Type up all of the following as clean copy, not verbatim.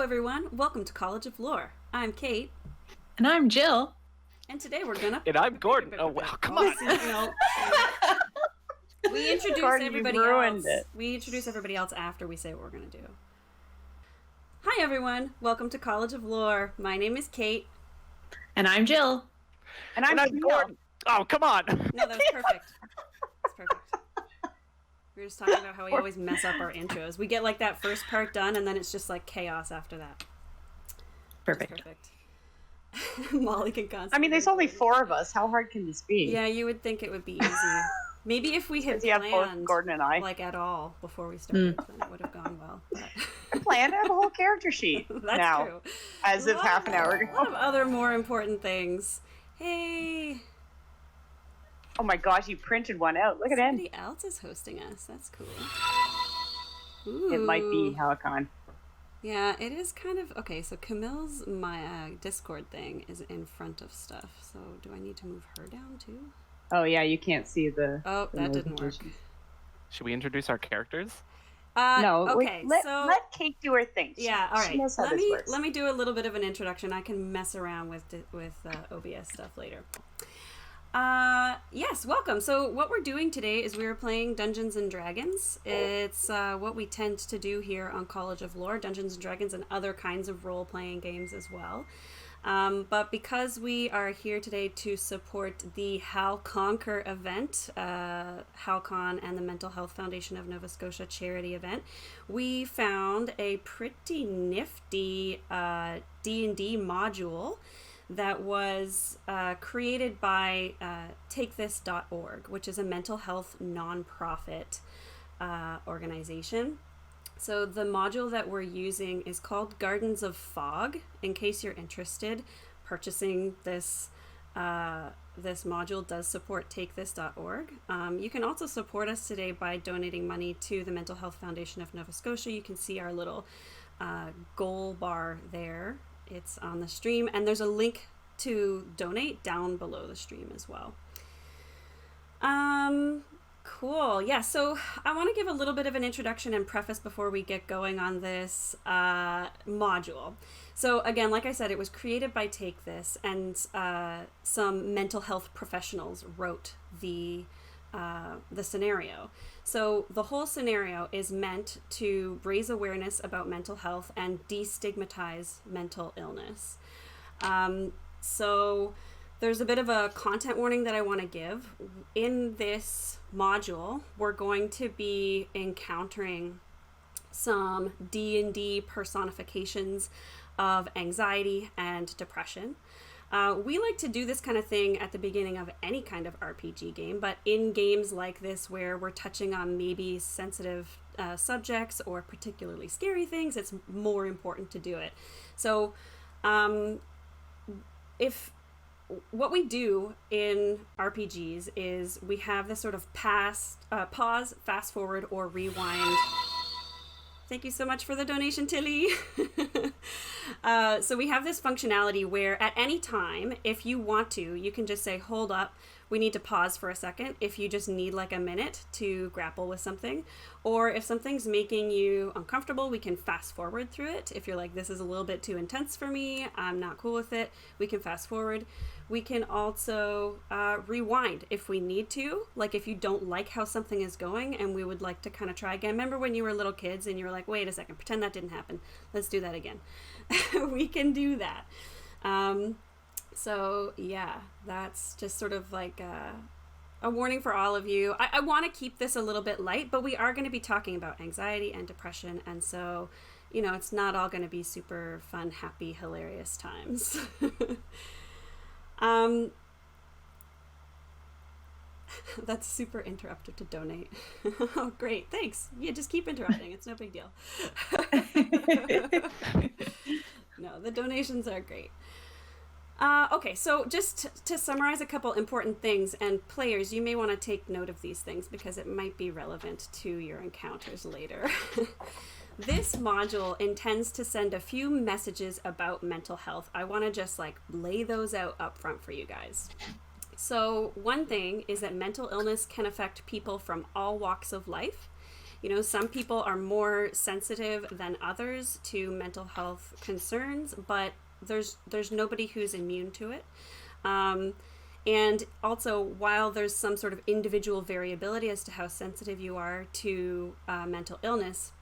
everyone. Welcome to College of Lore. I'm Kate. And I'm Jill. And today we're gonna... And I'm Gordon. Oh, wow, come on. No. We introduce Gordon, everybody you ruined else. it. We introduce everybody else after we say what we're gonna do. Hi, everyone. Welcome to College of Lore. My name is Kate. And I'm Jill. And I'm Gordon. Oh, come on. No, that was perfect. That's perfect. We were just talking about how we always mess up our intros. We get like that first part done, and then it's just like chaos after that. Perfect. Molly can constantly. I mean, there's only 4 of us. How hard can this be? Yeah, you would think it would be easy. Maybe if we had planned, both Gordon and I, like at all before we started, then it would have gone well. But... I planned to have a whole character sheet. That's now, true. as of half an hour ago. A lot of other more important things. Hey. Oh my gosh, you printed one out. Look at him. Somebody else is hosting us. That's cool. Ooh. It might be Halicon. Yeah, it is kind of... Okay, so Camille's my Discord thing is in front of stuff. So do I need to move her down too? Oh yeah, you can't see the... Oh, the that didn't work. Should we introduce our characters? No, okay, let Kate do her thing. Yeah, all right. She knows how this works. Let me do a little bit of an introduction. I can mess around with OBS stuff later. Yes, welcome. So what we're doing today is we're playing Dungeons and Dragons. It's what we tend to do here on College of Lore, Dungeons and Dragons and other kinds of role-playing games as well. But because we are here today to support the Hal Conquer event, HalCon and the Mental Health Foundation of Nova Scotia charity event, we found a pretty nifty D&D module that was created by TakeThis.org, which is a mental health nonprofit organization. So the module that we're using is called Gardens of Fog. In case you're interested, purchasing this module does support TakeThis.org. You can also support us today by donating money to the Mental Health Foundation of Nova Scotia. You can see our little goal bar there. It's on the stream, and there's a link to donate down below the stream as well. Cool. Yeah, so I want to give a little bit of an introduction and preface before we get going on this module. So again, like I said, it was created by Take This, and some mental health professionals wrote the scenario. So the whole scenario is meant to raise awareness about mental health and destigmatize mental illness. So there's a bit of a content warning that I want to give. In this module, we're going to be encountering some D&D personifications of anxiety and depression. We like to do this kind of thing at the beginning of any kind of RPG game, but in games like this where we're touching on maybe sensitive subjects or particularly scary things, it's more important to do it. So what we do in RPGs is we have this sort of pause, fast forward, or rewind. Thank you so much for the donation, Tilly. So we have this functionality where at any time, if you want to, you can just say, hold up, we need to pause for a second if you just need like a minute to grapple with something. Or if something's making you uncomfortable, we can fast forward through it. If you're like, this is a little bit too intense for me, I'm not cool with it, we can fast forward. We can also rewind if we need to, like if you don't like how something is going and we would like to kind of try again. Remember when you were little kids and you were like, wait a second, pretend that didn't happen. Let's do that again. We can do that. So yeah, that's just sort of like a warning for all of you. I want to keep this a little bit light, but we are going to be talking about anxiety and depression. And so, you know, it's not all going to be super fun, happy, hilarious times. That's super interruptive to donate. Oh, great. Thanks. Yeah, just keep interrupting. It's no big deal. No, the donations are great. Okay, so just to summarize a couple important things, and players, you may want to take note of these things because it might be relevant to your encounters later. This module intends to send a few messages about mental health. I want to just like lay those out up front for you guys. So one thing is that mental illness can affect people from all walks of life. You know, some people are more sensitive than others to mental health concerns, but there's nobody who's immune to it. And also, while there's some sort of individual variability as to how sensitive you are to mental illness,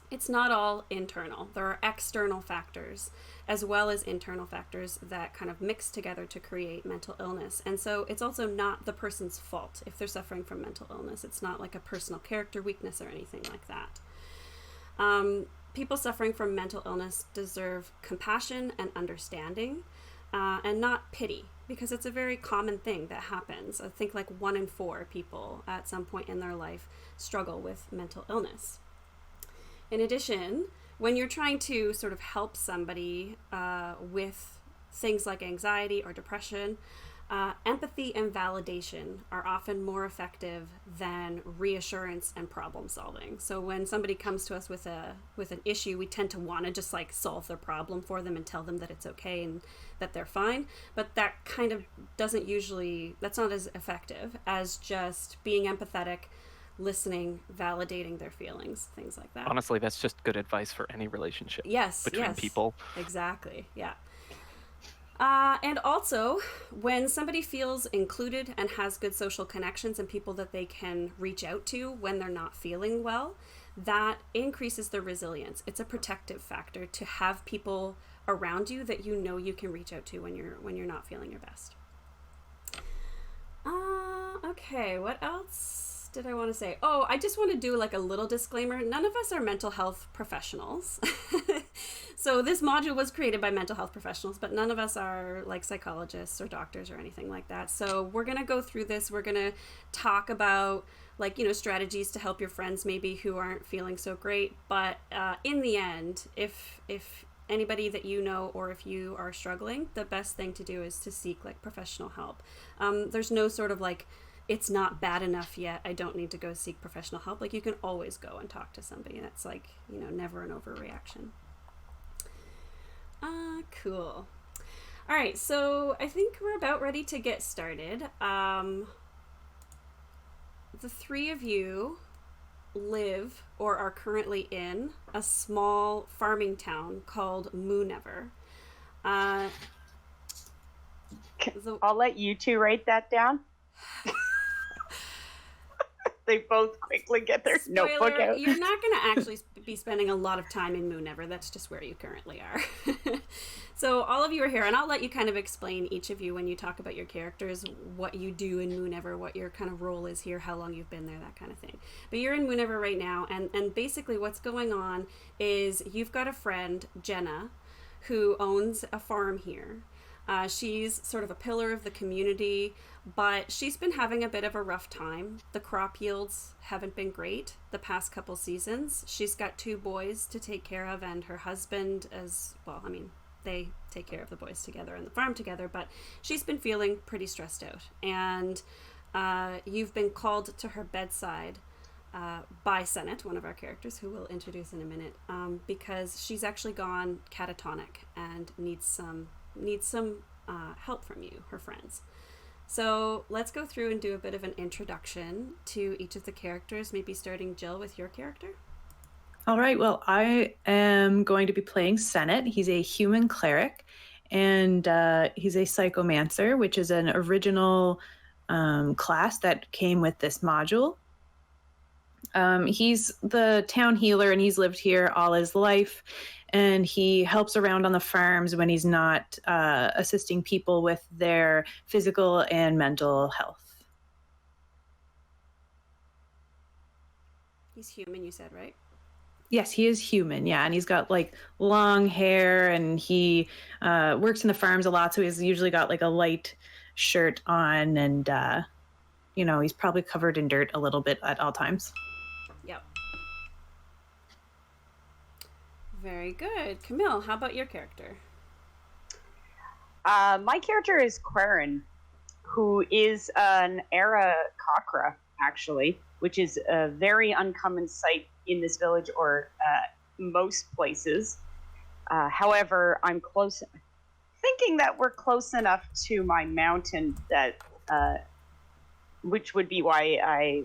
it's not all internal. There are external factors as well as internal factors that kind of mix together to create mental illness. And so it's also not the person's fault if they're suffering from mental illness. It's not like a personal character weakness or anything like that. People suffering from mental illness deserve compassion and understanding, and not pity, because it's a very common thing that happens. I think like 1 in 4 people at some point in their life struggle with mental illness. In addition, when you're trying to sort of help somebody with things like anxiety or depression, empathy and validation are often more effective than reassurance and problem solving. So when somebody comes to us with an issue, we tend to want to just like solve their problem for them and tell them that it's okay and that they're fine. But that kind of that's not as effective as just being empathetic, listening, validating their feelings, things like that. Honestly, that's just good advice for any relationship. Yes, between people. Exactly, yeah. And also, when somebody feels included and has good social connections and people that they can reach out to when they're not feeling well, that increases their resilience. It's a protective factor to have people around you that you know you can reach out to when you're not feeling your best. Okay, what else did I want to say? Oh, I just want to do like a little disclaimer. None of us are mental health professionals. So this module was created by mental health professionals, but none of us are like psychologists or doctors or anything like that. So we're going to go through this. We're going to talk about like, strategies to help your friends maybe who aren't feeling so great. But in the end, if anybody that you know or if you are struggling, the best thing to do is to seek like professional help. There's no sort of like, it's not bad enough yet, I don't need to go seek professional help. Like you can always go and talk to somebody. That's like, never an overreaction. Cool. All right, so I think we're about ready to get started. The 3 of you live or are currently in a small farming town called Moonever. I'll let you 2 write that down. They both quickly get their notebook out. You're not going to actually be spending a lot of time in Moonever. That's just where you currently are. So all of you are here, and I'll let you kind of explain, each of you, when you talk about your characters, what you do in Moonever, what your kind of role is here, how long you've been there, that kind of thing. But you're in Moonever right now, and basically what's going on is you've got a friend, Jenna, who owns a farm here. She's sort of a pillar of the community, but she's been having a bit of a rough time. The crop yields haven't been great the past couple seasons. She's got 2 boys to take care of, and her husband as well. I mean, they take care of the boys together and the farm together, but she's been feeling pretty stressed out. And you've been called to her bedside by Senate, one of our characters, who we'll introduce in a minute, because she's actually gone catatonic and needs some help from you, her friends. So let's go through and do a bit of an introduction to each of the characters, maybe starting, Jill, with your character. All right, well, I am going to be playing Senate. He's a human cleric, and he's a psychomancer, which is an original class that came with this module. He's the town healer, and he's lived here all his life, and he helps around on the farms when he's not assisting people with their physical and mental health. He's human, you said, right? Yes, he is human, yeah, and he's got like long hair, and he works in the farms a lot, so he's usually got like a light shirt on, and he's probably covered in dirt a little bit at all times. Yep. Very good. Camille, how about your character? My character is Quarren, who is an Era Cockra, actually, which is a very uncommon sight in this village or most places. However, I'm thinking that we're close enough to my mountain that, which would be why I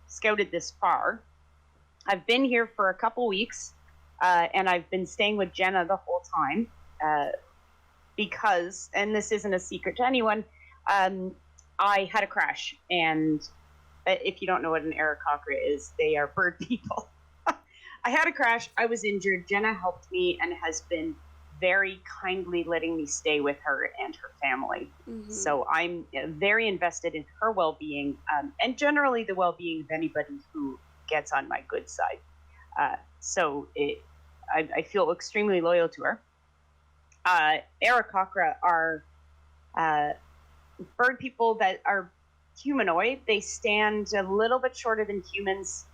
scouted this far. I've been here for a couple weeks, and I've been staying with Jenna the whole time because, and this isn't a secret to anyone, I had a crash. And if you don't know what an Aarakocra is, they are bird people. I had a crash. I was injured. Jenna helped me and has been very kindly letting me stay with her and her family. Mm-hmm. So I'm very invested in her well-being and generally the well-being of anybody who gets on my good side. I feel extremely loyal to her. Aarakocra are bird people that are humanoid. They stand a little bit shorter than humans.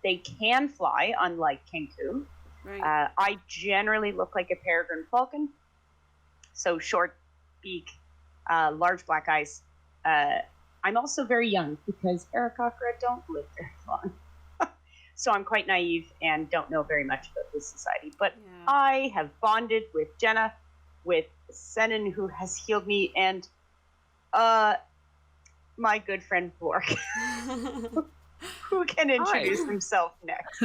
They can fly, unlike Kenku. Right. I generally look like a peregrine falcon. So short beak, large black eyes. I'm also very young because Aarakocra don't live very long. So I'm quite naive and don't know very much about this society. But yeah. I have bonded with Jenna, with Senan, who has healed me, and my good friend Blork, who can introduce himself next.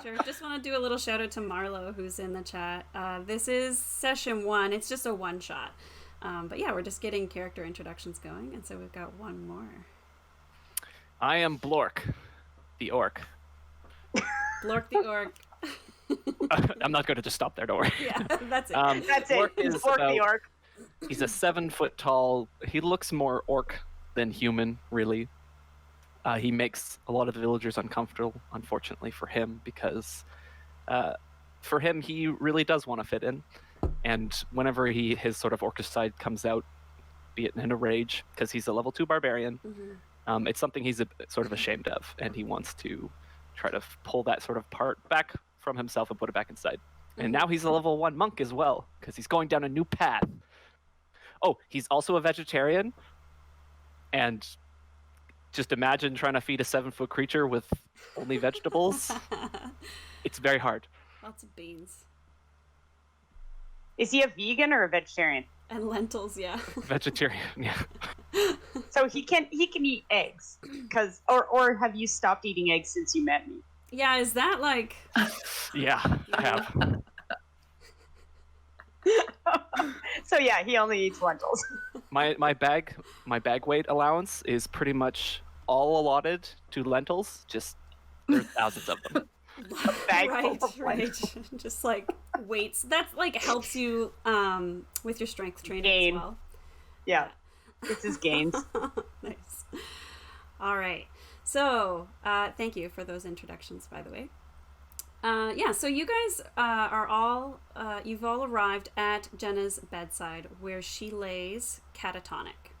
Sure. Just want to do a little shout out to Marlo, who's in the chat. This is session 1. It's just a one-shot. But yeah, we're just getting character introductions going, and so we've got one more. I am Blork, the orc. Blork the orc. I'm not going to just stop there, don't worry. Yeah, that's it. That's it. It's Blork the orc. He's a 7 foot tall. He looks more orc than human, really. He makes a lot of the villagers uncomfortable, unfortunately for him, because for him, he really does want to fit in. And whenever his sort of orcish side comes out, be it in a rage, because he's a level 2 barbarian, mm-hmm. It's something he's sort of ashamed of, and he wants to try to pull that sort of part back from himself and put it back inside. Mm-hmm. And now he's a level 1 monk as well, because he's going down a new path. Oh, he's also a vegetarian, and just imagine trying to feed a 7 foot creature with only vegetables. It's very hard. Lots of beans. Is he a vegan or a vegetarian? And lentils, yeah. Vegetarian, yeah. So he can eat eggs, or have you stopped eating eggs since you met me? Yeah, is that like? Yeah, I have. So yeah, he only eats lentils. My bag weight allowance is pretty much all allotted to lentils. Just there's thousands of them. Right. Just like weights. That like helps you with your strength training as well. Yeah. It's his gains. Nice. All right. So thank you for those introductions, by the way. So you guys you've all arrived at Jenna's bedside where she lays catatonic.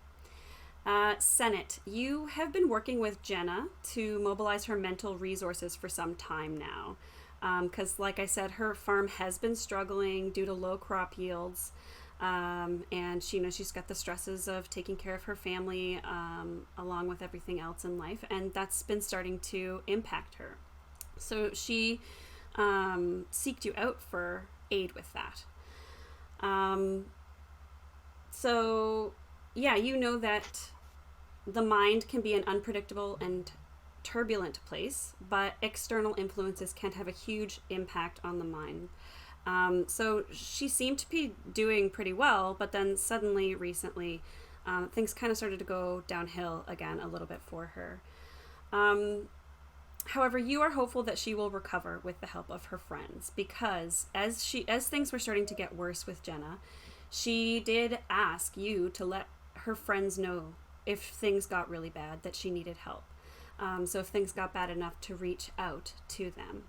Senate, you have been working with Jenna to mobilize her mental resources for some time now. Because like I said, her farm has been struggling due to low crop yields. And she's got the stresses of taking care of her family along with everything else in life. And that's been starting to impact her. So she seeked you out for aid with that. You know that the mind can be an unpredictable and turbulent place, but external influences can have a huge impact on the mind. So she seemed to be doing pretty well, but then suddenly, recently, things kind of started to go downhill again a little bit for her. However, you are hopeful that she will recover with the help of her friends, because as things were starting to get worse with Jenna, she did ask you to let her friends know if things got really bad that she needed help. So if things got bad enough to reach out to them.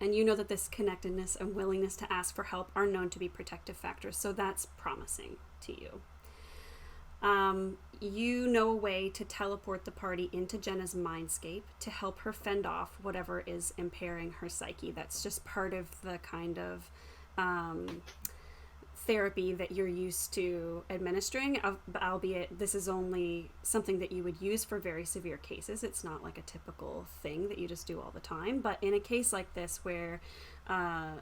And you know that this connectedness and willingness to ask for help are known to be protective factors, so that's promising to you. You know a way to teleport the party into Jenna's mindscape to help her fend off whatever is impairing her psyche. That's just part of the kind of therapy that you're used to administering, albeit this is only something that you would use for very severe cases. It's not like a typical thing that you just do all the time. But in a case like this where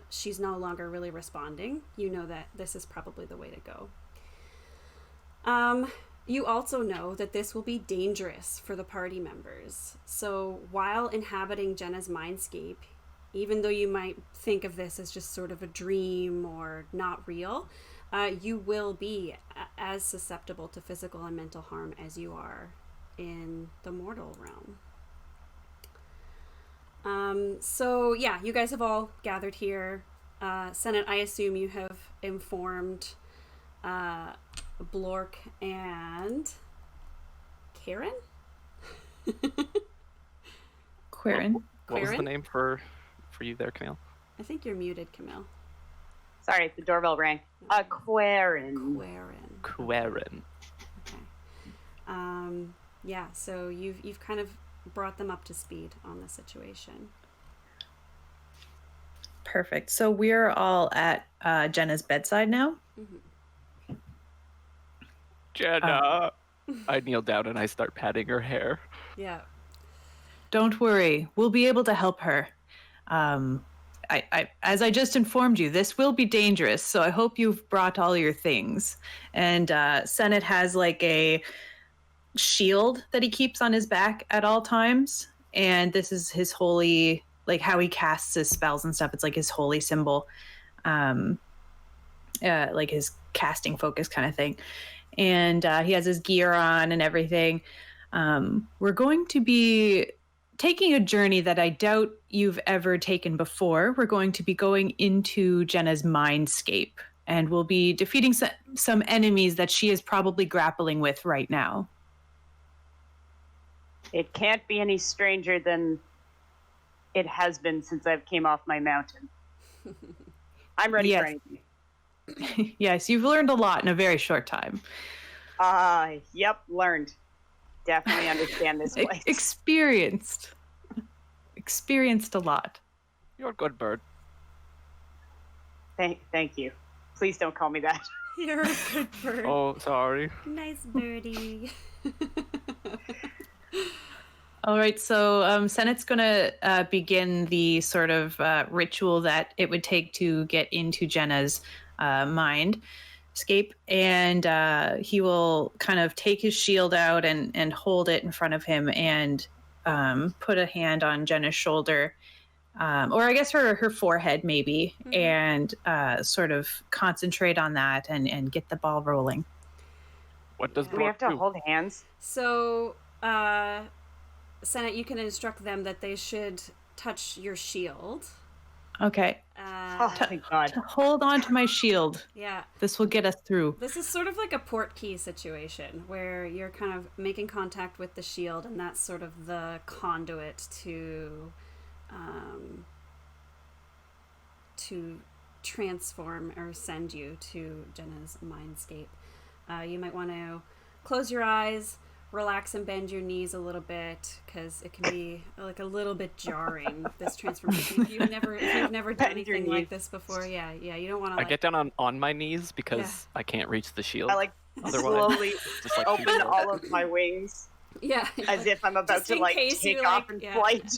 she's no longer really responding, you know that this is probably the way to go. You also know that this will be dangerous for the party members. So while inhabiting Jenna's mindscape, even though you might think of this as just sort of a dream or not real, you will be as susceptible to physical and mental harm as you are in the mortal realm. So yeah, you guys have all gathered here. Senate, I assume you have informed Blork and Karen? Quirin. What was the Quirin? name for you there, Camille? I think you're muted, Camille. Sorry, the doorbell rang. Quarren. Quirin. Quarren. Okay. Yeah, so you've kind of brought them up to speed on the situation. Perfect. So we're all at Jenna's bedside now. Mm-hmm. Jenna! I kneel down and I start patting her hair. Yeah. Don't worry, we'll be able to help her. As I just informed you, this will be dangerous, so I hope you've brought all your things. And Senate has like a shield that he keeps on his back at all times, and this is his holy, like how he casts his spells and stuff. It's like his holy symbol, like his casting focus kind of thing. And he has his gear on and everything. We're going to be taking a journey that I doubt you've ever taken before. We're going to be going into Jenna's mindscape, and we'll be defeating some enemies that she is probably grappling with right now. It can't be any stranger than it has been since I've came off my mountain. I'm ready for anything. Yes, you've learned a lot in a very short time. Yep, learned. Definitely understand this place. Experienced a lot. You're a good bird. Thank you. Please don't call me that. You're a good bird. Oh, sorry. Nice birdie. All right, so Senate's going to begin the sort of ritual that it would take to get into Jenna's mindscape, and he will kind of take his shield out and hold it in front of him and put a hand on Jenna's shoulder, or I guess her forehead maybe, and sort of concentrate on that and get the ball rolling. What does Do we have to do? hold hands? So, Senate, you can instruct them that they should touch your shield. Okay. Oh, thank God. Hold on to my shield. Yeah. This will get us through. This is sort of like a port key situation where you're kind of making contact with the shield, and that's sort of the conduit to transform or send you to Jenna's mindscape. You might want to close your eyes, relax and bend your knees a little bit, because it can be like a little bit jarring, this transformation. If you've never done Bend your anything like knees. this before, yeah, you don't want to. I get down on my knees because I can't reach the shield. I like Otherwise, slowly just like open people. all of my wings yeah, as if I'm about Just to in like case take you, off like, in yeah. flight.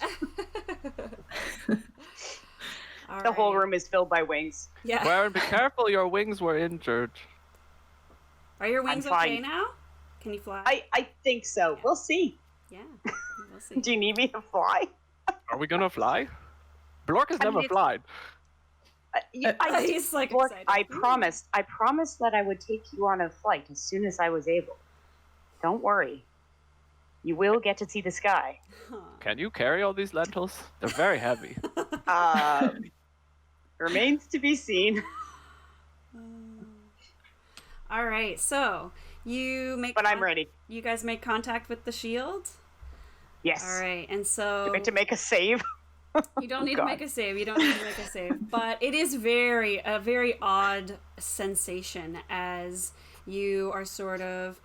The whole room is filled by wings. Yeah. Warren, be careful, your wings were injured. Are your wings I'm okay fine. now? Can you fly? I think so. We'll see. Yeah, we'll see. Do you need me to fly? Are we gonna fly? Blork has I mean, never it's- flied. He's like Look, excited. I promised that I would take you on a flight as soon as I was able. Don't worry. You will get to see the sky. Can you carry all these lentils? They're very heavy. Remains to be seen. All right, so you make. But I'm ready. You guys make contact with the shield. Yes. All right, and so Do I have to make a save? you don't need to God. make a save. You don't need to make a save. But it is a very odd sensation as you are sort of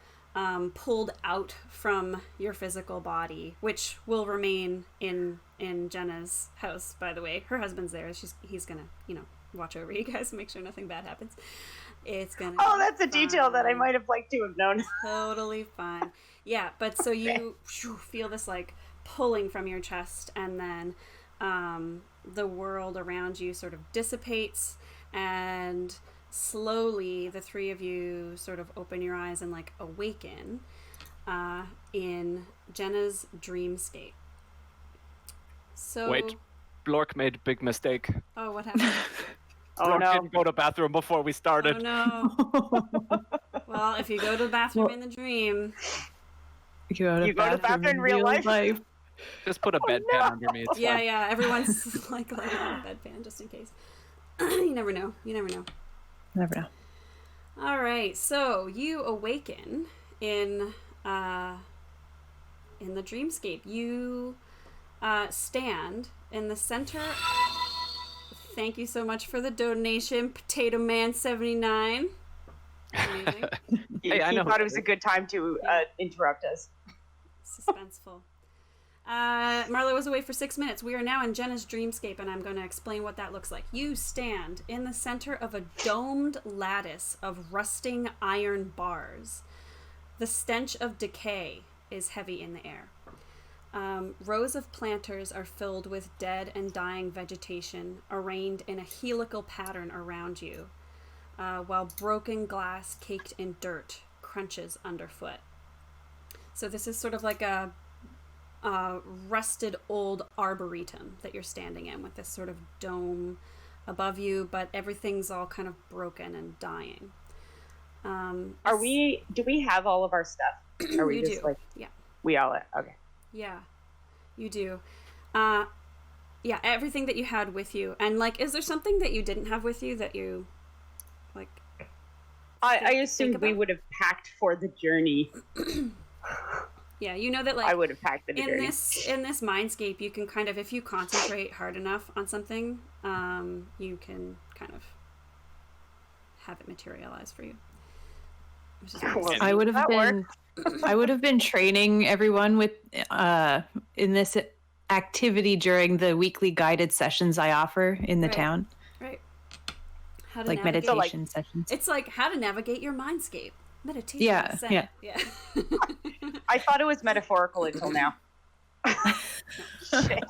pulled out from your physical body, which will remain in Jenna's house. By the way, her husband's there. He's gonna watch over you guys, make sure nothing bad happens. It's gonna. Oh, be that's a detail that I fine. might have liked to have known. Totally fine. Yeah, but so you feel this like pulling from your chest, and then the world around you sort of dissipates, and slowly the three of you sort of open your eyes and like awaken in Jenna's dreamscape. So Wait, Blork made a big mistake. Oh, what happened? Oh Blork no. didn't go to the bathroom before we started. Oh no. Well, if you go to the bathroom in the dream, You go to You go to the bathroom in real life? Just put a bedpan under me. It's fine. yeah, everyone's like laying on a bedpan just in case. You never know. Never know. All right, so you awaken in the dreamscape. You stand in the center. Thank you so much for the donation, Potato Man 79. Amazing. Hey, I he know thought who it was a good time to interrupt us. Suspenseful. Marlo was away for 6 minutes. We are now in Jenna's dreamscape, and I'm going to explain what that looks like. You stand in the center of a domed lattice of rusting iron bars. The stench of decay is heavy in the air. Rows of planters are filled with dead and dying vegetation, arranged in a helical pattern around you, while broken glass caked in dirt crunches underfoot. So this is sort of like a rusted old arboretum that you're standing in with this sort of dome above you, but everything's all kind of broken and dying. Do we have all of our stuff? Are we You just do. like, Yeah. we all, okay. Yeah, you do. Yeah, everything that you had with you. And, like, is there something that you didn't have with you that you, like... I assumed we about? would have packed for the journey. Yeah, you know that, like... I would have packed for the in journey. this mindscape, you can kind of, if you concentrate hard enough on something, you can kind of have it materialize for you. Which is Well, nice. I would have That been I would have been training everyone with in this activity during the weekly guided sessions I offer in the Right. town, Right. How to like navigate. meditation sessions. It's like how to navigate your mindscape. Meditation. Yeah, Zen. yeah. I thought it was metaphorical until now. Shit.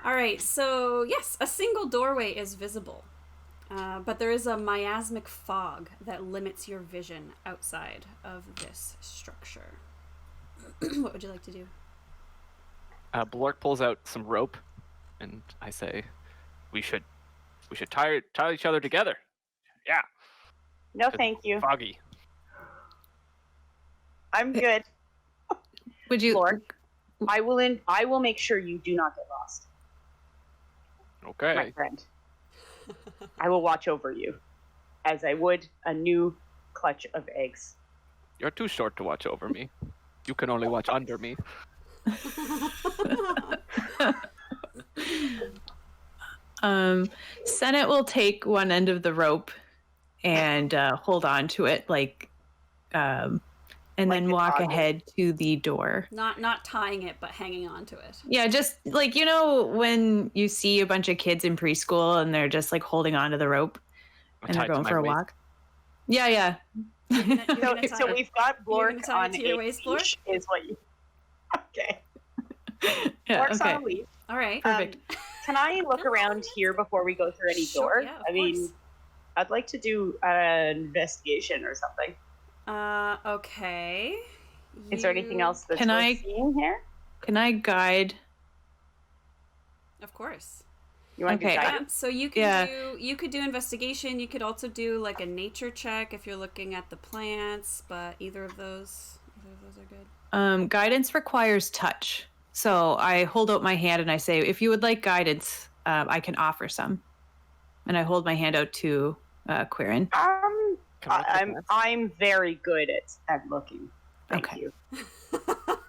All right, so yes, a single doorway is visible, but there is a miasmic fog that limits your vision outside of this structure. What would you like to do? Blork pulls out some rope, and I say, "We should tie each other together." Yeah. No, thank you. Foggy. I'm good. Would you? Lord, I will make sure you do not get lost, Okay. my friend. I will watch over you, as I would a new clutch of eggs. You're too short to watch over me. You can only watch under me. Senate will take one end of the rope and hold on to it, and Like then a walk toggle. ahead to the door. Not tying it, but hanging on to it. Yeah, just like, you know, when you see a bunch of kids in preschool and they're just like holding on to the rope and they're Tied to going my for a waist. walk. Yeah, yeah. You're gonna tie So it. we've got You're gonna Blork tie it on to your a waist, Blork? leash, is what you... Okay. Yeah, Blork's okay. on a leash. All right. Perfect. Can I look around here before we go through any Sure, door? yeah, of I mean, course. I'd like to do an investigation or something. Okay. Is there anything You- else that's Can worth I- seeing here? Can I guide? Of course. You want Okay, to Yeah, guide? so you could Yeah. do investigation. You could also do like a nature check if you're looking at the plants, but either of those are good. Guidance requires touch. So I hold out my hand and I say, if you would like guidance, I can offer some. And I hold my hand out to Quirin. Can I look at that? I'm very good at looking. Thank Okay. you.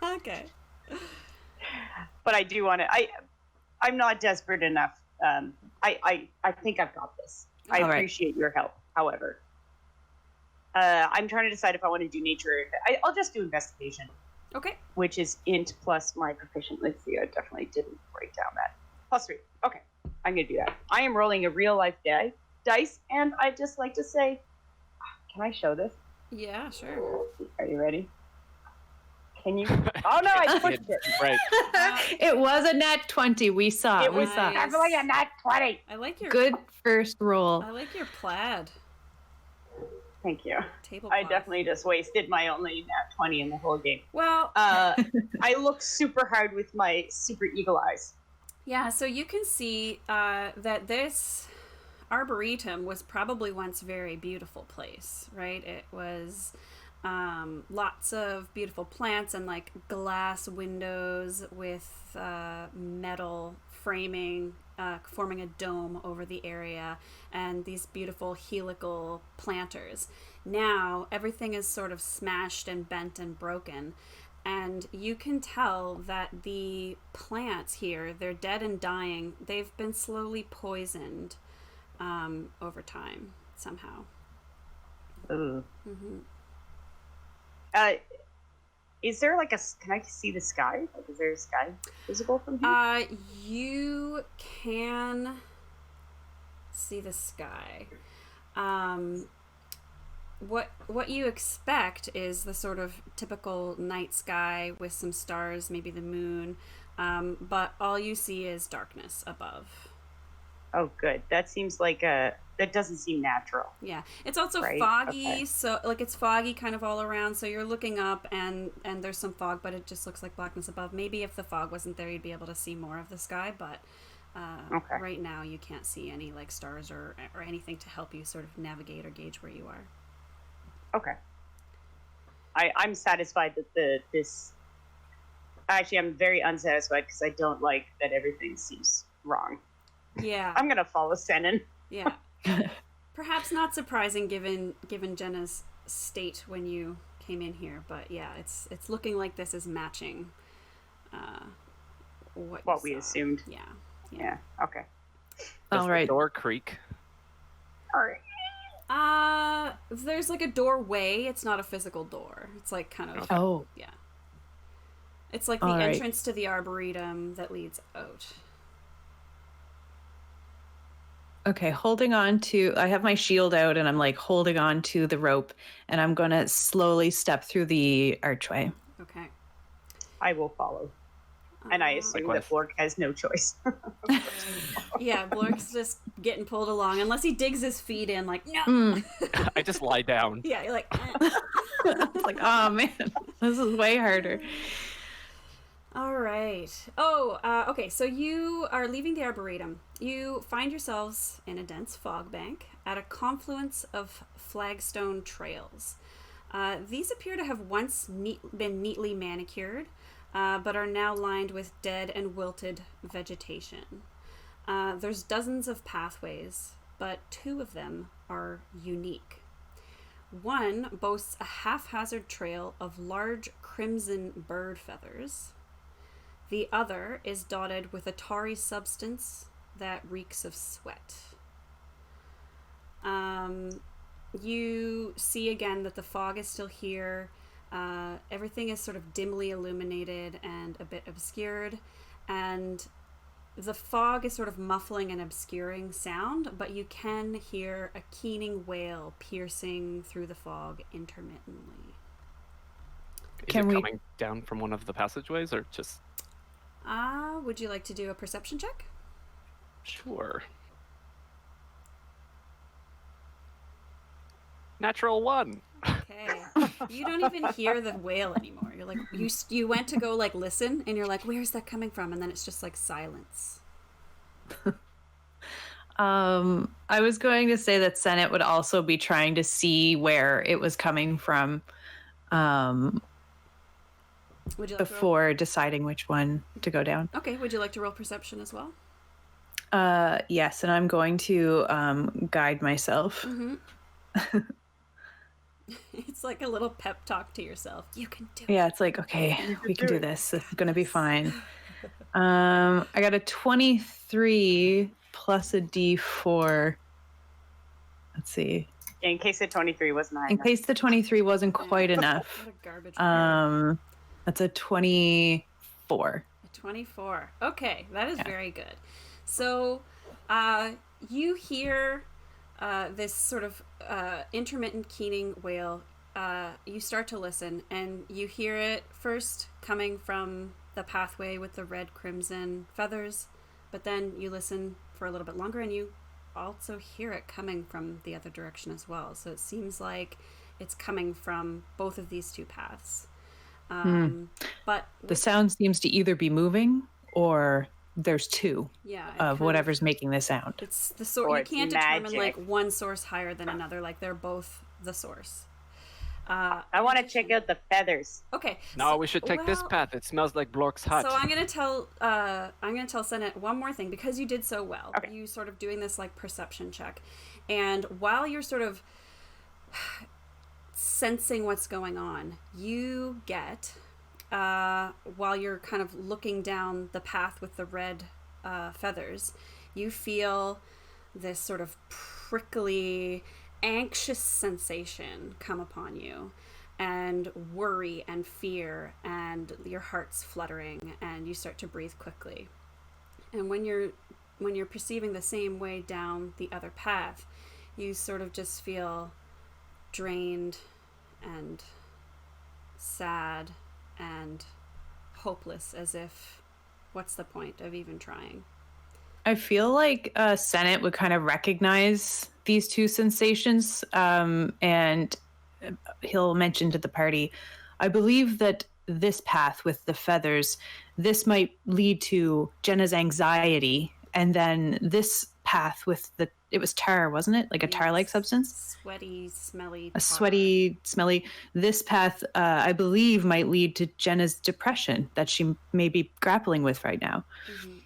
Okay. But I do want to. I'm not desperate enough. I think I've got this. I All right. appreciate your help. However, I'm trying to decide if I want to do nature. I'll just do investigation, Okay. which is int plus my proficient. Let's see. I definitely didn't write down that. +3. Okay, I'm gonna do that. I am rolling a real life dice, and I'd just like to say, can I show this? Yeah, sure. Are you ready? Can you? Oh no, I pushed it. Right. It was a nat 20. We saw. It We was saw. definitely a nat 20. I like your Good first roll. I like your plaid Thank you. tablecloth. I definitely just wasted my only nat 20 in the whole game. Well, I look super hard with my super eagle eyes. yeah. So you can see that this arboretum was probably once a very beautiful place, right? It was lots of beautiful plants and like glass windows with metal framing, forming a dome over the area, and these beautiful helical planters. Now everything is sort of smashed and bent and broken, and you can tell that the plants here, they're dead and dying. They've been slowly poisoned over time somehow. Ugh. Mm-hmm. Is there like can I see the sky? Like, is there a sky visible from here? You can see the sky. What you expect is the sort of typical night sky with some stars, maybe the moon, but all you see is darkness above. Oh, good. That seems like that doesn't seem natural. Yeah, it's also Right, foggy, okay. so like it's foggy kind of all around. So you're looking up, and there's some fog, but it just looks like blackness above. Maybe if the fog wasn't there, you'd be able to see more of the sky. But Okay. right now, you can't see any like stars or anything to help you sort of navigate or gauge where you are. Okay. I'm satisfied that this. Actually, I'm very unsatisfied because I don't like that everything seems wrong. Yeah, I'm gonna follow Senan. yeah. Perhaps not surprising given Jenna's state when you came in here, but yeah, it's looking like this is matching what we saw. assumed. Yeah. Okay. Does All right. the door creak? All right. There's like a doorway. It's not a physical door. It's like kind of Oh. yeah. It's like the All right. entrance to the arboretum that leads out. Okay, holding on to, I have my shield out and I'm like holding on to the rope and I'm going to slowly step through the archway. Okay. I will follow, and I assume Likewise. that Blork has no choice. Yeah, Blork's just getting pulled along unless he digs his feet in like no. Mm. I just lie down. Yeah, you're like It's like, oh man, this is way harder. all right. Oh, okay. So you are leaving the arboretum. You find yourselves in a dense fog bank at a confluence of flagstone trails. These appear to have once been neatly manicured, but are now lined with dead and wilted vegetation. There's dozens of pathways, but 2 of them are unique. One boasts a haphazard trail of large crimson bird feathers. The other is dotted with a tarry substance that reeks of sweat. You see again that the fog is still here. Everything is sort of dimly illuminated and a bit obscured, and the fog is sort of muffling and obscuring sound, but you can hear a keening wail piercing through the fog intermittently. Is Can it we- coming down from one of the passageways or just... Would you like to do a perception check? Sure. Natural 1. Okay. You don't even hear the wail anymore. You're like, you went to go like listen, and you're like, where's that coming from? And then it's just like silence. I was going to say that Senate would also be trying to see where it was coming from Would you like to roll? before deciding which one to go down. Okay. Would you like to roll perception as well? Yes, and I'm going to guide myself. Mm-hmm. It's like a little pep talk to yourself. You can do it. Yeah, it's like, okay, we can do this. This is going to be fine. I got a 23 plus a D4. Let's see. In case the 23 wasn't high In enough. case the 23 wasn't quite enough. What a garbage. roll. That's a 24. A 24. Okay, that is very good. So, you hear this sort of intermittent keening wail you start to listen, and you hear it first coming from the pathway with the red crimson feathers, but then you listen for a little bit longer, and you also hear it coming from the other direction as well. So it seems like it's coming from both of these two paths. But The sound seems to either be moving or there's two of whatever's making the sound. It's the source. You can't determine like one source higher than another. Like they're both the source. I want to check out the feathers. Okay. No, we should take this path. It smells like Blork's hut. So I'm gonna tell Senate one more thing, because you did so well. Okay. You sort of doing this like perception check, and while you're sort of sensing what's going on, you get while you're kind of looking down the path with the red feathers, you feel this sort of prickly, anxious sensation come upon you, and worry and fear, and your heart's fluttering, and you start to breathe quickly. And when you're perceiving the same way down the other path, you sort of just feel drained and sad and hopeless, as if, what's the point of even trying? I feel like Senate would kind of recognize these two sensations, and he'll mention to the party, I believe that this path with the feathers, this might lead to Jenna's anxiety, and then this path with it was tar, wasn't it? Like a tar-like substance? Sweaty, smelly tar. A sweaty, smelly. This path, I believe, might lead to Jenna's depression that she may be grappling with right now. Mm-hmm.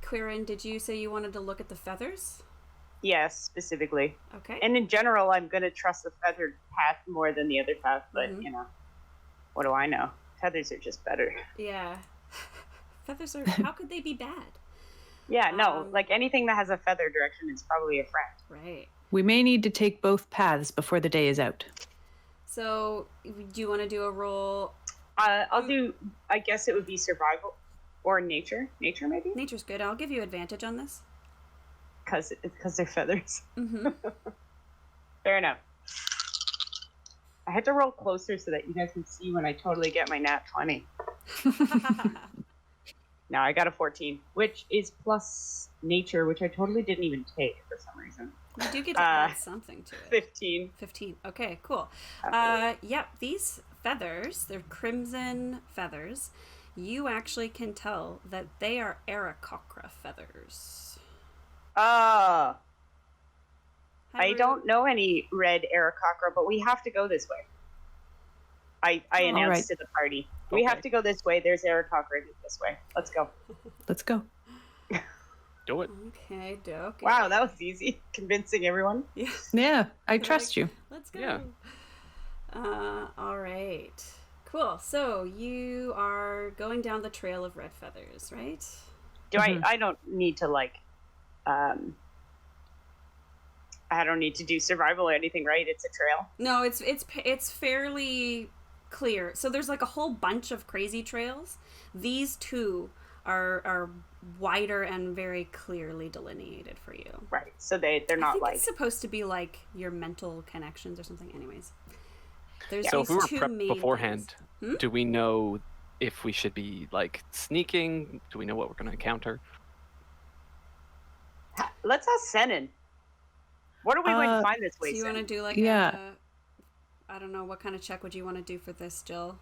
Quirin, did you say you wanted to look at the feathers? Yes, specifically. Okay. And in general, I'm going to trust the feathered path more than the other path, but, what do I know? Feathers are just better. Yeah. Feathers are, how could they be bad? Yeah, no, like anything that has a feather direction is probably a friend. Right. We may need to take both paths before the day is out. So, do you want to do a roll? I'll do, I guess it would be survival or nature. Nature, maybe? Nature's good. I'll give you advantage on this. Because they're feathers. Mm-hmm. Fair enough. I had to roll closer so that you guys can see when I totally get my nat 20. No, I got a 14, which is plus nature, which I totally didn't even take for some reason. You do get to add something to it. 15. 15. Okay, cool. Yep, these feathers, they're crimson feathers. You actually can tell that they are Aarakocra feathers. I don't know any red Aarakocra, but we have to go this way. I announced to the party. We have to go this way. There's Aarakocra this way. Let's go. Let's go. Do it. Okay, doke. Wow, that was easy. Convincing everyone. Yeah. Yeah, I trust you. Let's go. Yeah. All right. Cool. So you are going down the trail of red feathers, right? Do I don't need to I don't need to do survival or anything, right? It's a trail. No, it's fairly clear. So there's like a whole bunch of crazy trails. These two are wider and very clearly delineated for you. Right. So they're not I think like it's supposed to be like your mental connections or something. Anyways, there's So these if we were two prepped main beforehand, things. do we know if we should be like sneaking? Do we know what we're going to encounter? Let's ask Senin. What are we going to find this way? So you want to do like I don't know, what kind of check would you want to do for this, Jill?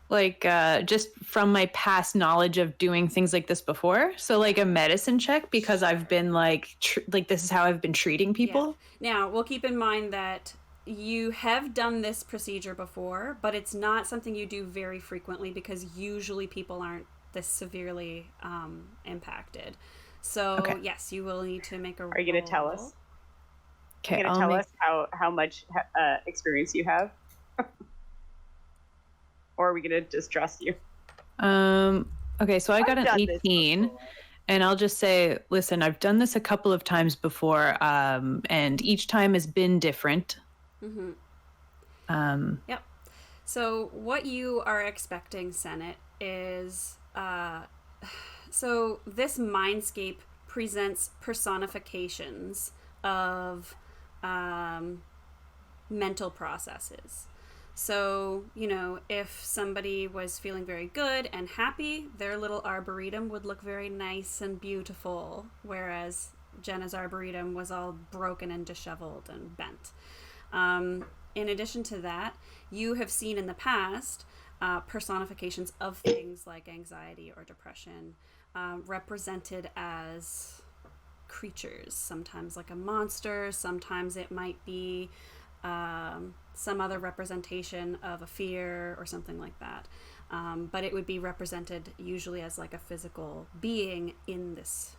Like just from my past knowledge of doing things like this before, so like a medicine check, because I've been like this is how I've been treating people. Yeah. Now we'll keep in mind that you have done this procedure before, but it's not something you do very frequently, because usually people aren't this severely impacted. So yes, you will need to make a roll. Are you going to tell us? Okay, Are you going to tell us how much experience you have? Or are we going to just trust you? Okay, so I got an 18, and I'll just say, listen, I've done this a couple of times before, and each time has been different. Mm-hmm. Yep. So what you are expecting, Senate, is so this mindscape presents personifications of mental processes. So, you know, if somebody was feeling very good and happy, their little arboretum would look very nice and beautiful, whereas Jenna's arboretum was all broken and disheveled and bent. In addition to that, you have seen in the past personifications of things like anxiety or depression represented as creatures, sometimes like a monster, sometimes it might be some other representation of a fear or something like that. But it would be represented usually as like a physical being in this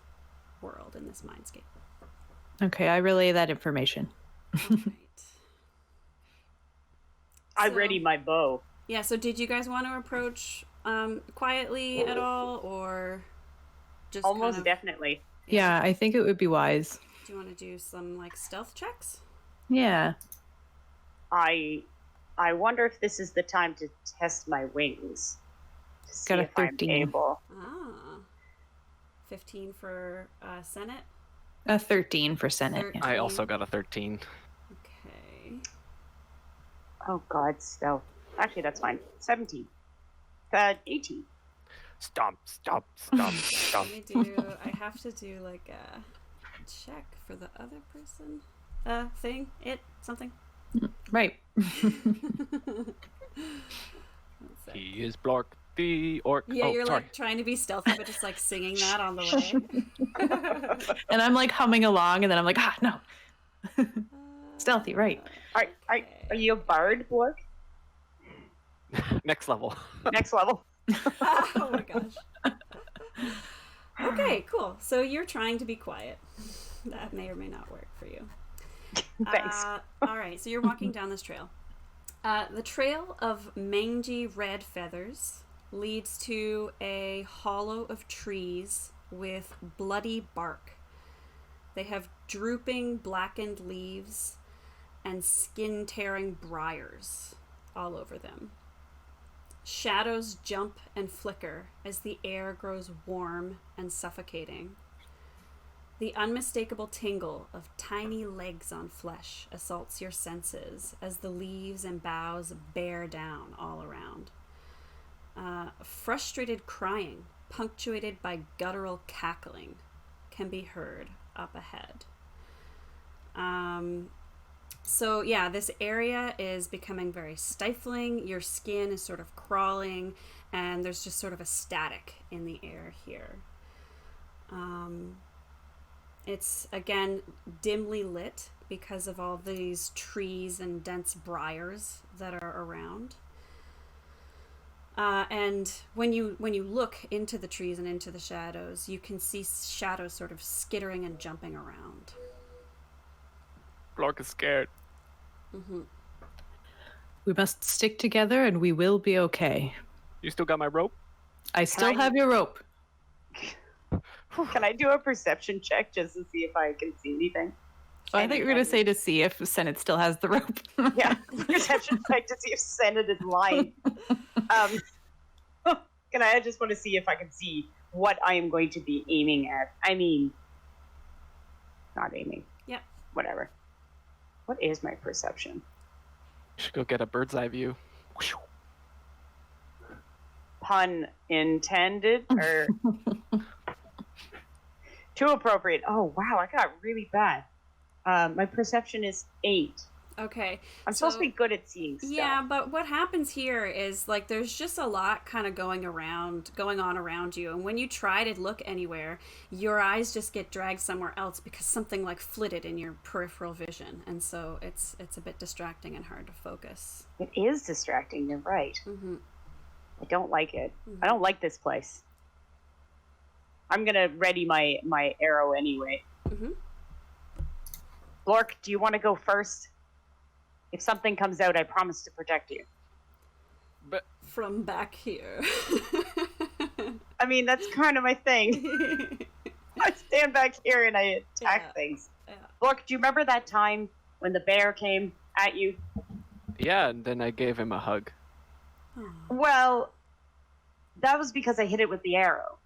world, in this mindscape. Okay, I relay that information. All right. I So- ready my bow. Yeah, so did you guys want to approach quietly at all, or just Almost kind of, definitely. Yeah, I think it would be wise. do you want to do some like stealth checks? Yeah. I wonder if this is the time to test my wings. To see Got a if I'm 13. able. 15 for Senate. A 13 for Senate. Yeah. I also got a 13. Okay. Oh God, stealth. Actually, that's fine. 17. 18. Stomp. Let me do. I have to do like a check for the other person. Thing. Something. Right. One sec. He is Blark the orc. Yeah, oh, you're sorry. like trying to be stealthy, but just like singing that on the way. And I'm like humming along, and then I'm like, no. Stealthy, right. Are you a bard, Bork? Next level. Next level. Oh my gosh. Okay, cool. So you're trying to be quiet. That may or may not work for you. Thanks. All right, so you're walking down this trail. The trail of mangy red feathers leads to a hollow of trees with bloody bark. They have drooping blackened leaves and skin-tearing briars all over them. Shadows jump and flicker as the air grows warm and suffocating. The unmistakable tingle of tiny legs on flesh assaults your senses as the leaves and boughs bear down all around. Frustrated crying, punctuated by guttural cackling, can be heard up ahead. So yeah, this area is becoming very stifling. Your skin is sort of crawling, and there's just sort of a static in the air here. It's, again, dimly lit because of all these trees and dense briars that are around. And when you look into the trees and into the shadows, you can see shadows sort of skittering and jumping around. Blark is scared. Mm-hmm. We must stick together, and we will be okay. You still got my rope? I still I- have your rope. Can I do a perception check just to see if I can see anything? Oh, I think you're going to say to see if Senate still has the rope. Yeah, perception check to see if Senate is lying. I just want to see if I can see what I am going to be aiming at. I mean, not aiming. Yep. Whatever. What is my perception? You should go get a bird's eye view. Pun intended, or too appropriate. Oh wow, I got really bad. My perception is 8. Okay. I'm supposed to be good at seeing stuff. Yeah, but what happens here is like there's just a lot kind of going on around you, and when you try to look anywhere, your eyes just get dragged somewhere else because something like flitted in your peripheral vision, and so it's a bit distracting and hard to focus. It is distracting. You're right. Mm-hmm. I don't like it. Mm-hmm. I don't like this place. I'm gonna ready my arrow anyway. Mm-hmm. Blork, do you want to go first? If something comes out, I promise to protect you. But From back here. I mean, that's kind of my thing. I stand back here and I attack Yeah. things. Yeah. Blork, do you remember that time when the bear came at you? yeah, and then I gave him a hug. Oh. Well, that was because I hit it with the arrow.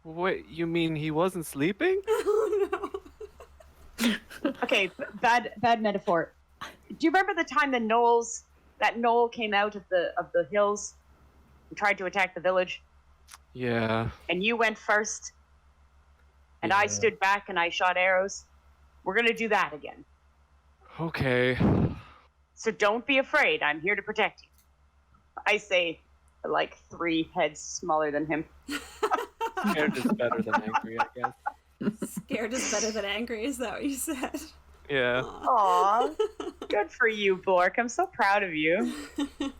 Wait, you mean he wasn't sleeping? Oh no. Okay, bad metaphor. Do you remember the time that Knoll came out of the hills and tried to attack the village? Yeah. And you went first, and I stood back and I shot arrows. We're gonna do that again. Okay. So don't be afraid. I'm here to protect you. I say, like 3 heads smaller than him. Scared is better than angry, I guess. Scared is better than angry, is that what you said? Yeah. Aw, good for you, Blork. I'm so proud of you.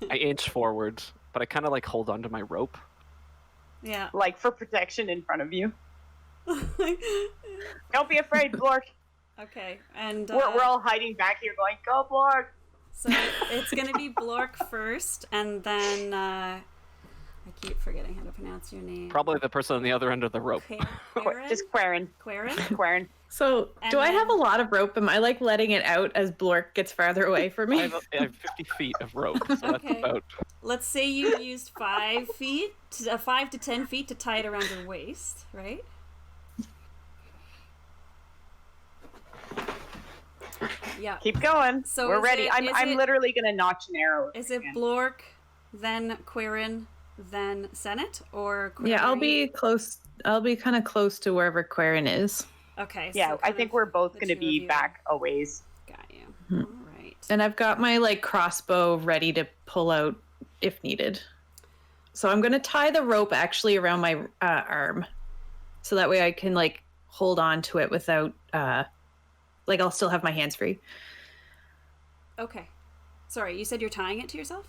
I inch forward, but I kind of like hold onto my rope. Yeah. Like for protection in front of you. Don't be afraid, Blork. Okay, and We're all hiding back here going, go, Blork. so it's gonna be Blork first, and then I keep forgetting how to pronounce your name. Probably the person on the other end of the rope. Quarren? Just Quarren. Quarren? Quarren. So, And do I have a then- lot of rope? Am I like letting it out as Blork gets farther away from I me? have 50 feet of rope, so that's Okay. about... Let's say you used 5 feet, 5 to 10 feet to tie it around your waist, right? Yeah. Keep going. So we're is ready. it- I'm is I'm it- literally gonna notch an arrow. Is it again. Blork, then Quarren, then Senate, or Quarren? Yeah, I'll be close. I'll be kind of close to wherever Quarren is. Okay. Yeah, so I kind think of we're both the gonna two of be you. back a ways. Got you. Hmm. All right. And I've got my like crossbow ready to pull out if needed. So I'm gonna tie the rope actually around my arm, so that way I can like hold on to it without like I'll still have my hands free. Okay. Sorry, you said you're tying it to yourself?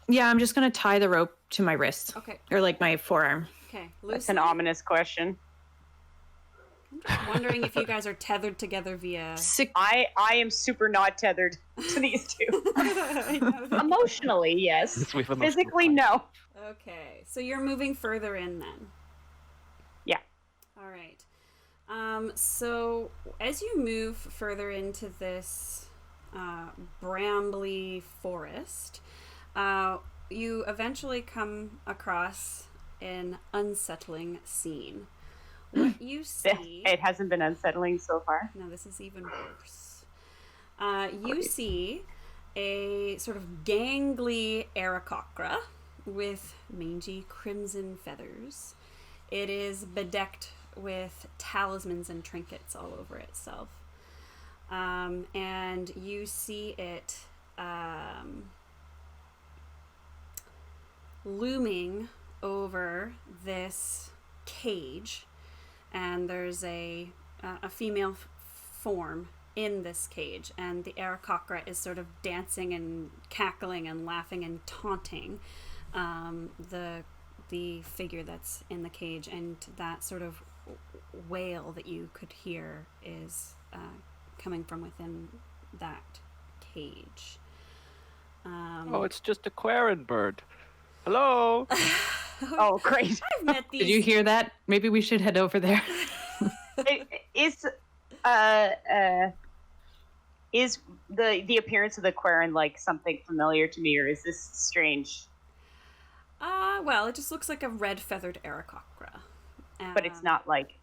Yeah, I'm just gonna tie the rope to my wrist Okay. or like my forearm. Okay. That's an Lucy, ominous question. I'm just wondering if you guys are tethered together via. I am super not tethered to these two. Emotionally, yes. We have emotional Physically, ties. no. Okay, so you're moving further in then. Yeah. All right. So as you move further into this brambly forest, you eventually come across an unsettling scene. What you see... It hasn't been unsettling so far. No, this is even worse. You see a sort of gangly Aarakocra with mangy crimson feathers. It is bedecked with talismans and trinkets all over itself. And you see it looming over this cage, and there's a female form in this cage, and the Aarakocra is sort of dancing and cackling and laughing and taunting the figure that's in the cage, and that sort of wail that you could hear is coming from within that cage. Oh, it's just a Quarren bird. Hello. Oh, great. I've met these. Did you hear that? Maybe we should head over there. Is the appearance of the Quarren like something familiar to me, or is this strange? Well, it just looks like a red feathered Aarakocra. But it's not like,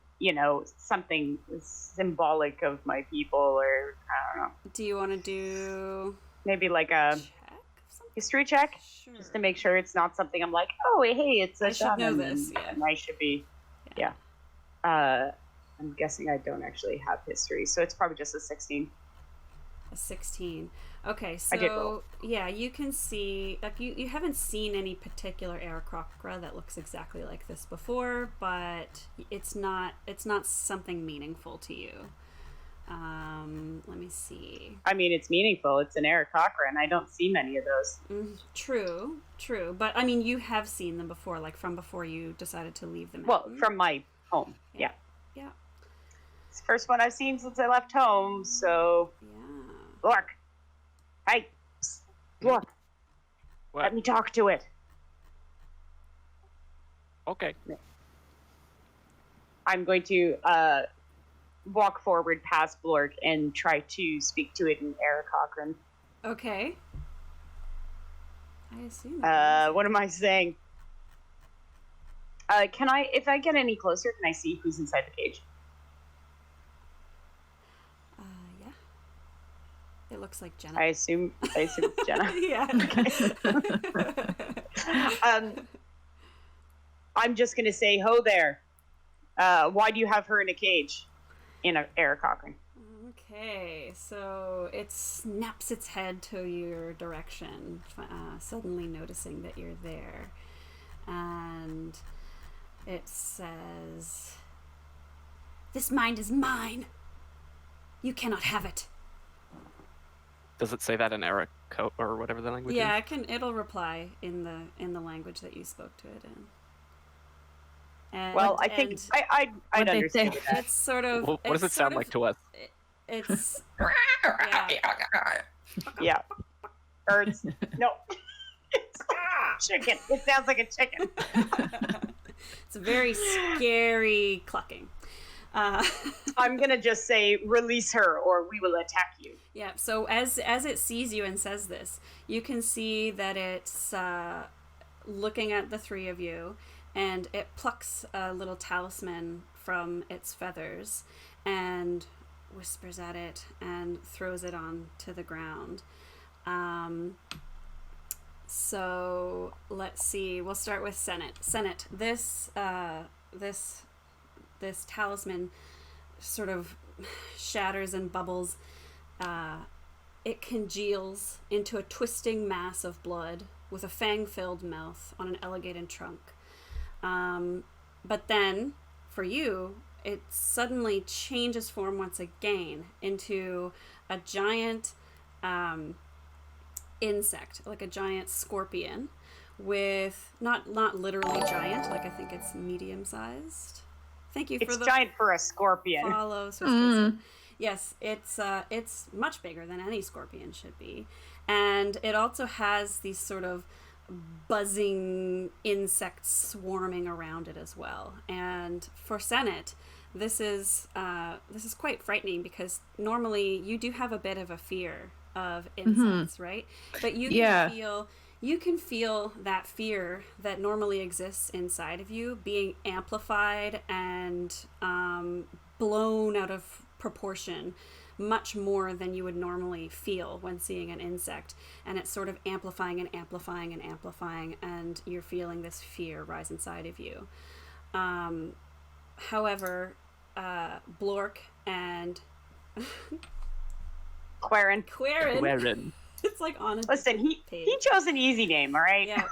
something symbolic of my people, or I don't know. Do you want to do Maybe like a check? of something? history check, Sure. just to make sure it's not something I'm like, oh, hey, it's a I should know shaman, this, and- yeah. and I should be, yeah. I'm guessing I don't actually have history, so it's probably just a 16. A 16. Okay, I did so roll. yeah, you can see like you haven't seen any particular Aarakocra that looks exactly like this before, but it's not something meaningful to you. Let me see. I mean, it's meaningful. It's an Aarakocra, and I don't see many of those. True, but I mean you have seen them before, like from before you decided to leave the Well, mountain. from my home, yeah. Yeah. It's the first one I've seen since I left home, so... Yeah. Blork! Hey! Psst. Blork! What? Let me talk to it. Okay. I'm going to walk forward past Blork and try to speak to it in Aarakocran. Okay. I assume. What am I saying? If I get any closer, can I see who's inside the cage? Yeah. It looks like Jenna. I assume it's Jenna. Yeah. I'm just gonna say, ho there. Why do you have her in a cage? In an air cochran. Okay, so it snaps its head to your direction, suddenly noticing that you're there. And it says, "This mind is mine. You cannot have it." Does it say that in Eric or whatever the language Yeah, is? it'll reply in the language that you spoke to it in. And, Well, I think I'd What'd they understand say? that. it's sort of. What does it sound like to us? It's Yeah. Or it's no. It's chicken. It sounds like a chicken. it's a very scary clucking. I'm gonna just say, release her, or we will attack you. Yeah. So as it sees you and says this, you can see that it's looking at the three of you, and it plucks a little talisman from its feathers and whispers at it and throws it onto the ground. So let's see. We'll start with Senate. Senate. This talisman sort of shatters and bubbles. It congeals into a twisting mass of blood with a fang-filled mouth on an elongated trunk. But then, for you, it suddenly changes form once again into a giant insect, like a giant scorpion, with not literally giant, like I think it's medium-sized. Thank you for It's the giant for a scorpion. follow. So yes, it's much bigger than any scorpion should be, and it also has these sort of buzzing insects swarming around it as well. And for Senate, this is quite frightening, because normally you do have a bit of a fear of insects, right? But you can feel that fear that normally exists inside of you being amplified and blown out of proportion much more than you would normally feel when seeing an insect. And it's sort of amplifying and amplifying and amplifying, and you're feeling this fear rise inside of you. However, Blork and Quarren. Quarren. it's like on a Listen, he chose an easy name, all right? Yeah.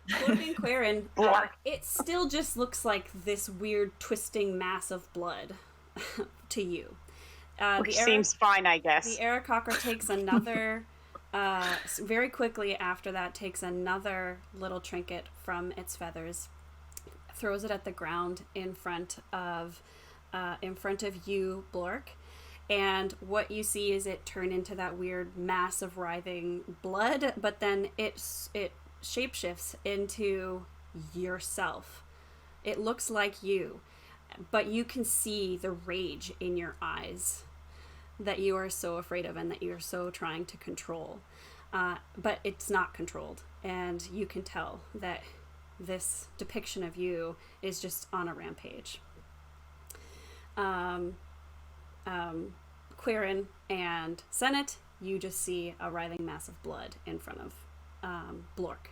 Blork and Quarren, Blork. it still just looks like this weird twisting mass of blood to you. Which seems fine, I guess. The Aarakocra takes another, very quickly after that, takes another little trinket from its feathers, throws it at the ground in front of you, Blork. And what you see is it turn into that weird mass of writhing blood, but then it shapeshifts into yourself. It looks like you, but you can see the rage in your eyes that you are so afraid of and that you're so trying to control. But it's not controlled, and you can tell that this depiction of you is just on a rampage. Quarren and Senate, you just see a writhing mass of blood in front of Blork.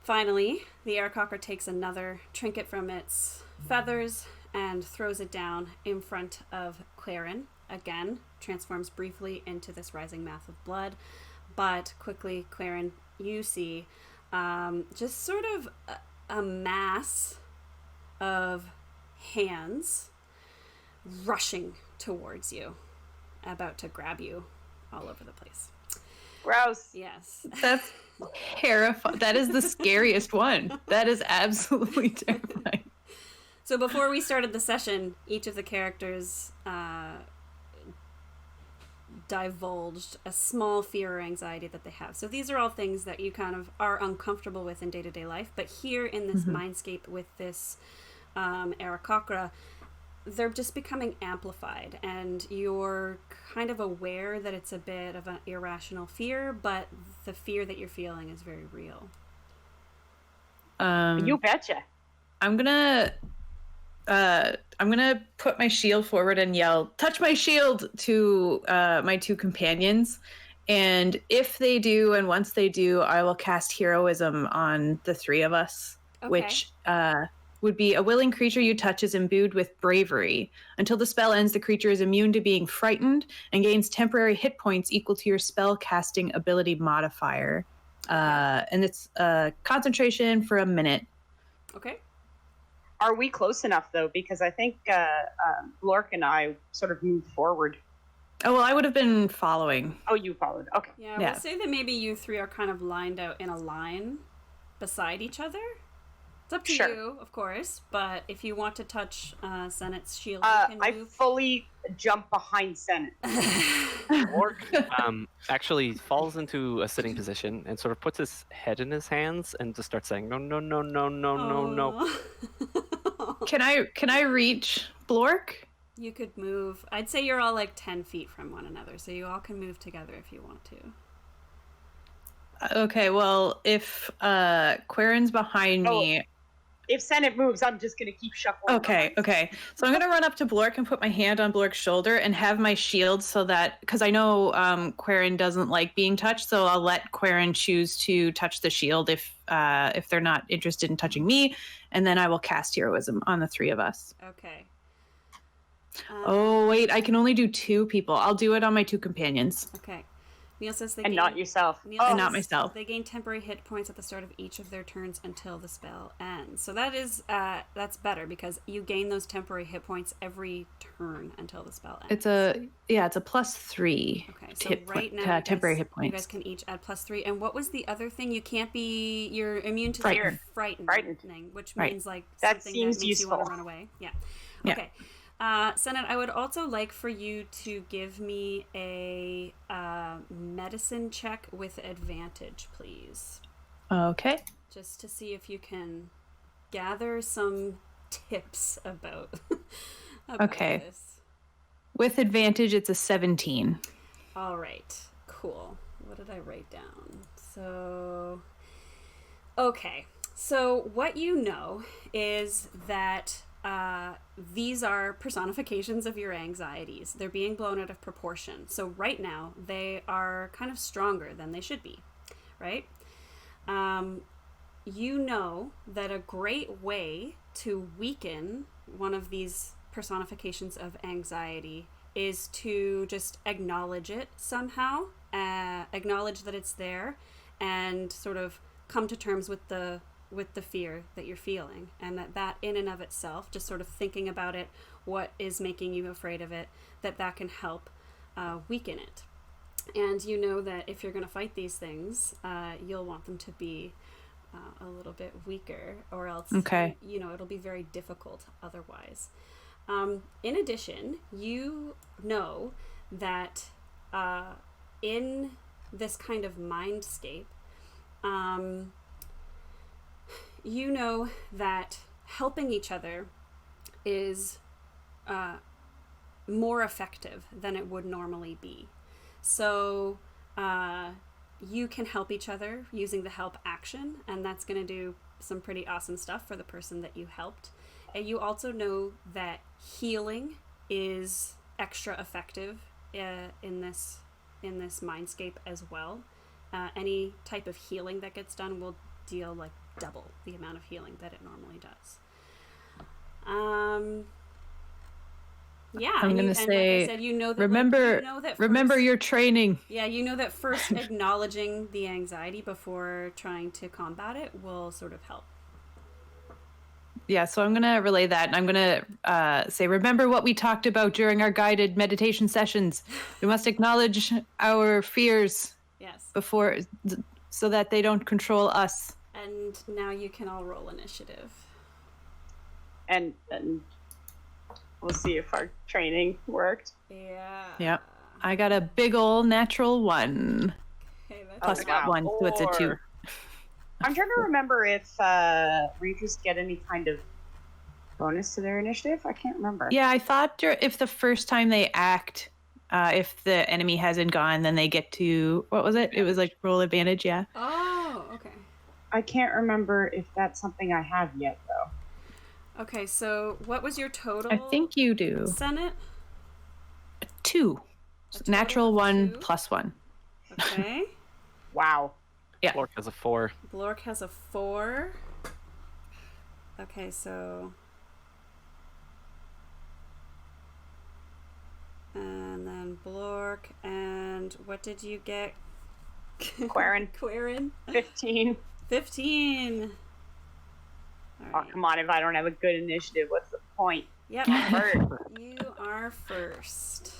Finally, the Aarakocra takes another trinket from its feathers and throws it down in front of Quarren. Again, transforms briefly into this rising mass of blood, but quickly, Quarren, you see just sort of a mass of hands rushing towards you, about to grab you all over the place. Gross. Yes. That's terrifying. That is the scariest one. That is absolutely terrifying. So before we started the session, each of the characters divulged a small fear or anxiety that they have. So these are all things that you kind of are uncomfortable with in day-to-day life, but here in this mindscape with this Aarakocra, they're just becoming amplified, and you're kind of aware that it's a bit of an irrational fear, but the fear that you're feeling is very real. You betcha. I'm gonna I'm gonna put my shield forward and yell, "Touch my shield!" to my two companions. And if they do, and once they do, I will cast heroism on the three of us, Okay. which would be a willing creature you touch is imbued with bravery. Until the spell ends, the creature is immune to being frightened and gains temporary hit points equal to your spell casting ability modifier. And it's concentration for a minute. Okay. Are we close enough, though? Because I think Lork and I sort of moved forward. Oh, well, I would have been following. Oh, you followed. Okay. Yeah, Yeah. we'll say that maybe you three are kind of lined out in a line beside each other. It's up to Sure. you, of course, but if you want to touch Sennett's shield, you I can move. fully jump behind Senate. Orc actually falls into a sitting position and sort of puts his head in his hands and just starts saying, no, no, no, no, no, no, no. Can I reach Blork? You could move. I'd say you're all like 10 feet from one another, so you all can move together if you want to. Okay, well, if Quirin's behind me... If Senate moves, I'm just going to keep shuffling. Okay. So I'm going to run up to Blork and put my hand on Blork's shoulder and have my shield so that... Because I know Quirin doesn't like being touched, so I'll let Quirin choose to touch the shield if they're not interested in touching me, and then I will cast heroism on the three of us. Okay. Oh, wait, I can only do two people. I'll do it on my two companions. Okay. Neil says they And gain, not yourself. Neil And says not myself. They gain temporary hit points at the start of each of their turns until the spell ends. So that is that's better because you gain those temporary hit points every turn until the spell ends. It's a +3. Okay, so hit right point- now temporary hit you points. guys can each add +3. And what was the other thing? You can't be. You're immune to Frightened. frightening, which Right. means like That something seems that makes you want useful. to run away. Yeah. Yeah. Okay. Senate, I would also like for you to give me a medicine check with advantage, please. Okay. Just to see if you can gather some tips about, Okay. this. With advantage, it's a 17. All right, cool. What did I write down? So, okay. So what you know is that these are personifications of your anxieties. They're being blown out of proportion. So right now, they are kind of stronger than they should be, right? You know that a great way to weaken one of these personifications of anxiety is to just acknowledge it somehow, acknowledge that it's there, and sort of come to terms with the fear that you're feeling, and that in and of itself, just sort of thinking about it, what is making you afraid of it, that can help weaken it. And you know that if you're going to fight these things, you'll want them to be a little bit weaker, or else Okay. It'll be very difficult otherwise. In addition, you know that in this kind of mindscape, you know that helping each other is more effective than it would normally be. So you can help each other using the help action, and that's going to do some pretty awesome stuff for the person that you helped. And you also know that healing is extra effective in this mindscape as well. Any type of healing that gets done will deal like double the amount of healing that it normally does. Yeah, I'm gonna like say, I said, you know that remember your training. Yeah, you know that first acknowledging the anxiety before trying to combat it will sort of help. Yeah, so I'm going to relay that, and I'm going to say, remember what we talked about during our guided meditation sessions. We must acknowledge our fears Yes. before, so that they don't control us. And now you can all roll initiative. And we'll see if our training worked. Yeah. Yep. I got a big ol' natural 1. Okay, that's Plus Oh, wow. 1, so it's a 2. I'm trying to remember if Rangers get any kind of bonus to their initiative. I can't remember. Yeah, I thought if the first time they act, if the enemy hasn't gone, then they get to, what was it? It was like roll advantage, yeah. Oh, okay. I can't remember if that's something I have yet, though. Okay, so what was your total? I think you do. Senate? 2. A total Natural of 1 2? plus 1. Okay. Wow. Yeah. Blork has a 4. Blork has a 4. Okay, so... And then Blork, and what did you get? Quarren. Quarren. 15. 15. All Oh, right. come on. If I don't have a good initiative, what's the point? Yep. Bird. You are first.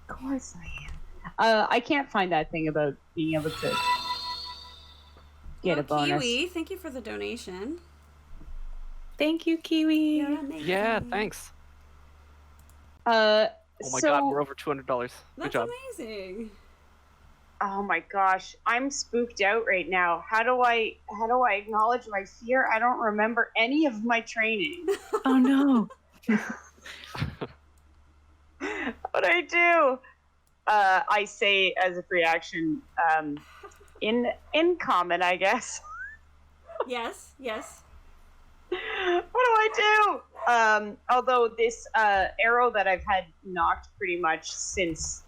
Of course I am. I can't find that thing about being able to get a bonus. Kiwi, thank you for the donation. Thank you, Kiwi. You're amazing. Yeah, thanks. Oh my god, we're over $200. Good That's job. amazing. Oh my gosh, I'm spooked out right now. How do I acknowledge my fear? I don't remember any of my training. Oh no. What do I do? I say as a free action, in common, I guess. Yes. What do I do? Although this arrow that I've had knocked pretty much since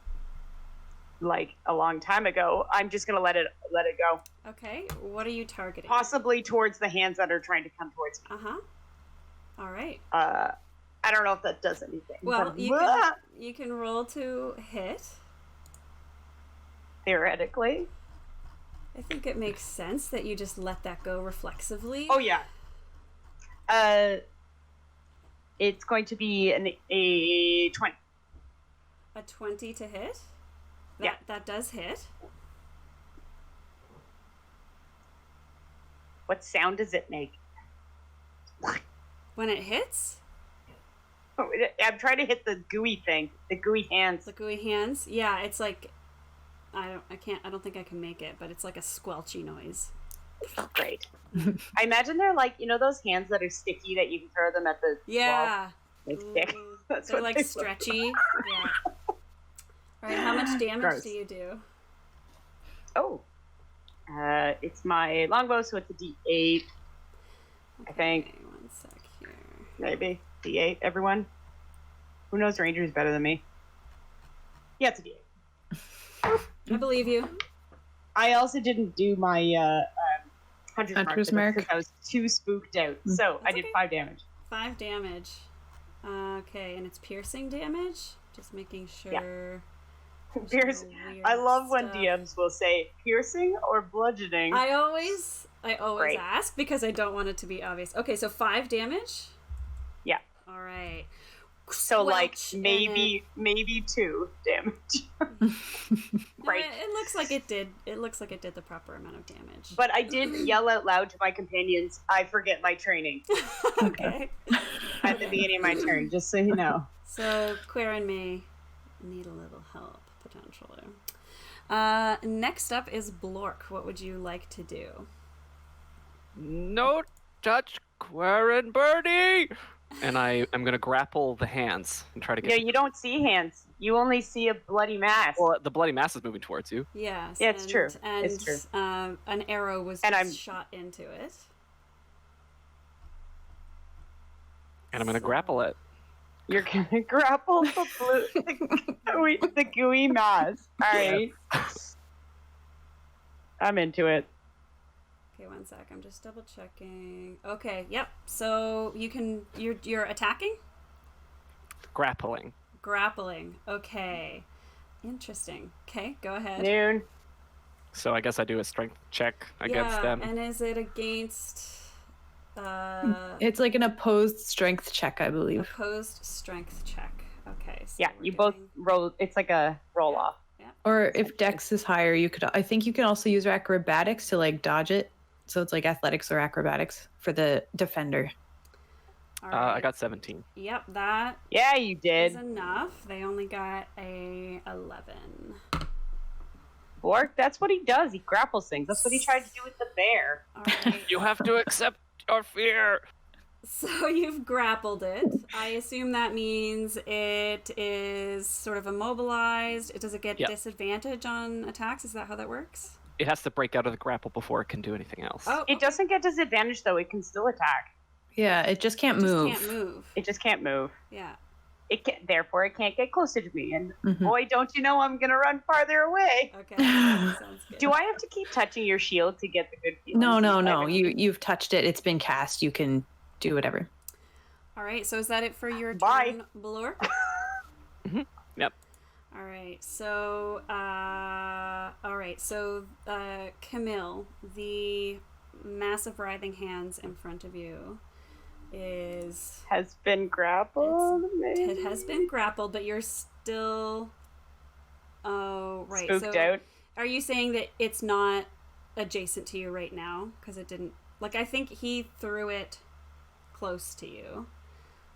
like a long time ago, I'm just gonna let it go. Okay, what are you targeting? Possibly towards the hands that are trying to come towards me. All right. I don't know if that does anything. Well, but, you can roll to hit. theoretically. I think it makes sense that you just let that go reflexively. Oh yeah. It's going to be a 20. A 20 to hit? Yeah. That does hit. What sound does it make? When it hits, Oh, I'm trying to hit the gooey thing, the gooey hands. the gooey hands, yeah, it's like I don't think I can make it, but it's like a squelchy noise. Oh, great. I imagine they're like, those hands that are sticky that you can throw them at the Yeah. wall. They stick. Ooh, That's they're what like they look stretchy. Yeah. All right, how much damage Gross. do you do? Oh. It's my longbow, so it's a D8, I think. Okay, 1 sec here. maybe. D8, everyone? Who knows Rangers better than me? Yeah, it's a D8. I believe you. I also didn't do my Hunter's Mark because I was too spooked out. So I did okay. 5 damage. 5 damage. Okay, and it's piercing damage? Just making sure. Pierce. I love when DMs will say piercing or bludgeoning. I always Great. ask because I don't want it to be obvious. Okay, so 5 damage? Yeah. All right. So like Squelch, maybe 2 damage. Right. No, it looks like it did. It looks like it did the proper amount of damage. But I did yell out loud to my companions, I forget my training Okay. at the beginning of my turn, just so you know. So Quarren may need a little help potentially. Next up is Blork. What would you like to do? No touch, Quarren Birdie! And I'm going to grapple the hands and try to get... No, you don't see hands. You only see a bloody mass. Well, the bloody mass is moving towards you. Yes. Yeah, it's true. And It's true. An arrow was And just I'm- shot into it. And I'm going to grapple it. You're gonna grapple the gooey mass. Alright. I'm into it. Okay, 1 sec. I'm just double checking. Okay, yep. So you're attacking? Grappling. Grappling. Okay. Interesting. Okay, go ahead. Noon. So I guess I do a strength check against them. And is it against It's like an opposed strength check, I believe. opposed strength check? Okay. So Yeah, we're you both doing- roll. It's like a roll off. Or if Dex is higher, I think you can also use acrobatics to like dodge it. So it's like athletics or acrobatics for the defender. All I right. got 17. Yep, that Yeah, you is did. enough. They only got a 11. Bork, that's what he does. He grapples things. That's what he tried to do with the bear. All right. You have to accept your fear. So you've grappled it. I assume that means it is sort of immobilized. Does it get Yep. disadvantage on attacks? Is that how that works? It has to break out of the grapple before it can do anything else. Oh, It doesn't get disadvantage, though. It can still attack. Yeah, it just can't It just move. can't move. It just can't move. Yeah. Therefore, it can't get closer to me. And Mhm. boy, don't you know I'm going to run farther away. Okay. Sounds good. Do I have to keep touching your shield to get the good feelings? No. You've touched it. It's been cast. You can do whatever. All right. So is that it for your Bye. turn, Blur? Yep. All right. So, Camille, the massive writhing hands in front of you has been grappled. it has been grappled, but you're still. Oh, right. Spooked so, out. are you saying that it's not adjacent to you right now? Because it didn't. Like, I think he threw it close to you.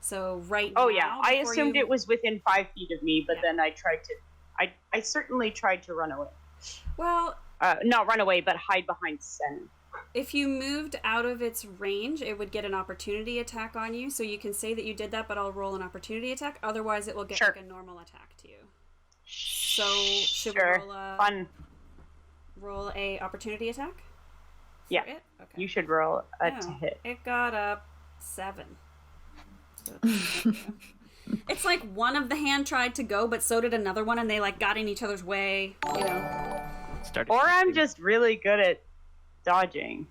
So now. Oh yeah, I before assumed you- it was within 5 feet of me, but Yeah. then I tried to. I certainly tried to run away. Well, Not run away, but hide behind Sen. if you moved out of its range, it would get an opportunity attack on you. So you can say that you did that, but I'll roll an opportunity attack. Otherwise, it will get Sure. like a normal attack to you. So should Sure. we Fun. roll a opportunity attack? For Yeah. it? Okay. You should roll a Oh, hit. It got a 7. So it's like one of the hand tried to go, but so did another one, and they like got in each other's way. You know. Started Or I'm shooting. just really good at dodging.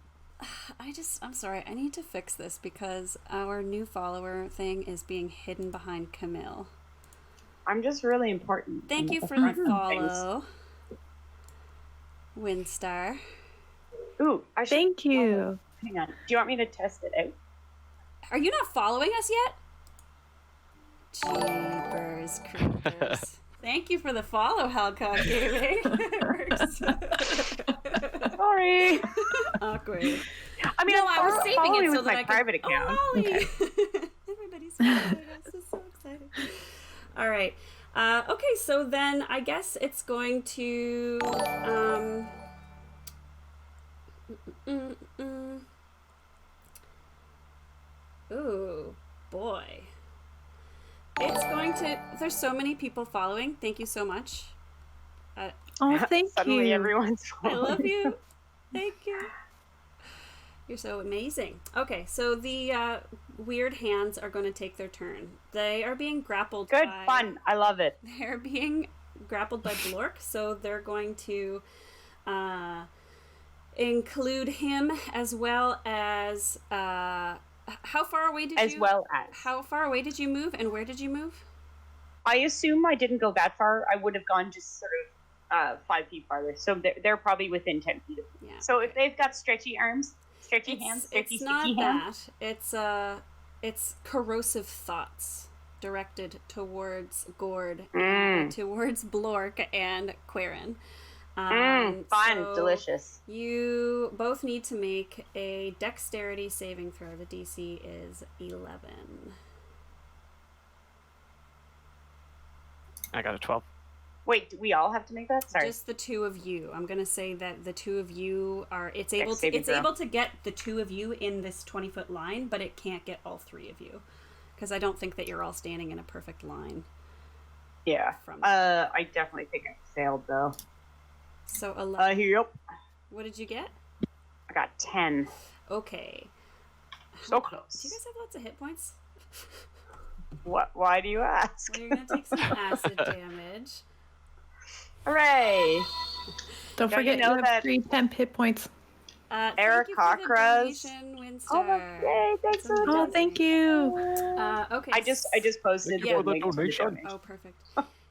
I'm sorry. I need to fix this because our new follower thing is being hidden behind Camille. I'm just really important. Thank I'm you at for front the of follow, Windstar. things. Ooh, I should. Thank you. Hang on. Do you want me to test it out? Are you not following us yet? Jeepers creepers. Thank you for the follow, Halcock Gaming. It works. Sorry. Awkward. I mean, No, I was saving following it so with that my I could. private account. Oh, Molly. Everybody's following us. This is so exciting. All right. Okay, so then I guess it's going to. Ooh, boy. It's going to. There's so many people following. Thank you so much. Oh, thank Suddenly you. everyone's I following. love you. Thank you. You're so amazing. Okay, so the weird hands are going to take their turn. They are being grappled Good by... fun. I love it. They're being grappled by Blork, so they're going to include him as well as... how far away did As you... well as. How far away did you move, and where did you move? I assume I didn't go that far. I would have gone just sort of 5 feet farther. So they're probably within 10 feet of me. Yeah. So if they've got stretchy arms, stretchy hands, stretchy, It's not sticky hands. that. It's corrosive thoughts directed towards Gord, towards Blork and Querin. Fun, so delicious. You both need to make a dexterity saving throw. The DC is 11. I got a 12. Wait, do we all have to make that? Sorry. Just the two of you. I'm gonna say that the two of you are. It's able throw. to get the two of you in this 20-foot line, but it can't get all three of you, because I don't think that you're all standing in a perfect line. Yeah. From I definitely think I failed though. So 11. Yep. What did you get? I got 10. Okay. So Do close. you guys have lots of hit points? What? Why do you ask? Well, you're gonna take some acid damage. Hooray! Don't Don't you forget know you have that- 3 temp hit points. Thank you for the Arakakras. donation, Windstar. Oh, yay! Thanks for the Oh, thank you. Okay. I just posted Thank you the for the link to donation. Oh, perfect.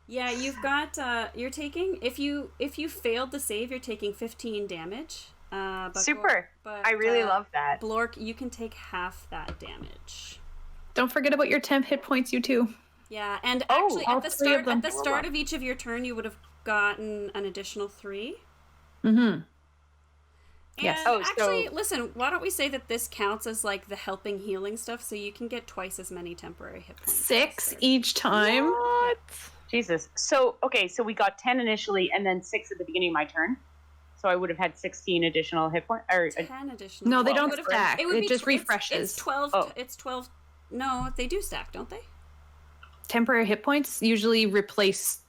Yeah, you've got. You're taking. If you failed to save, you're taking 15 damage. But Super. But I really love that. Blork, you can take half that damage. Don't forget about your temp hit points, you too. Yeah, and Oh, actually all at the 3 of start them. at the start of each of your turn, you would have gotten an additional 3. Mm-hmm. And Yes. Oh, actually, so- listen, why don't we say that this counts as like the helping healing stuff, so you can get twice as many temporary hit points. 6 each time. What? Jesus. So, okay, so we got 10 initially and then 6 at the beginning of my turn. So I would have had 16 additional hit points. Or 10 additional. No, they Well, don't it would've- stack. would It be just tw- it's- refreshes. It's 12. Oh. It's 12. No, they do stack, don't they? Temporary hit points usually replace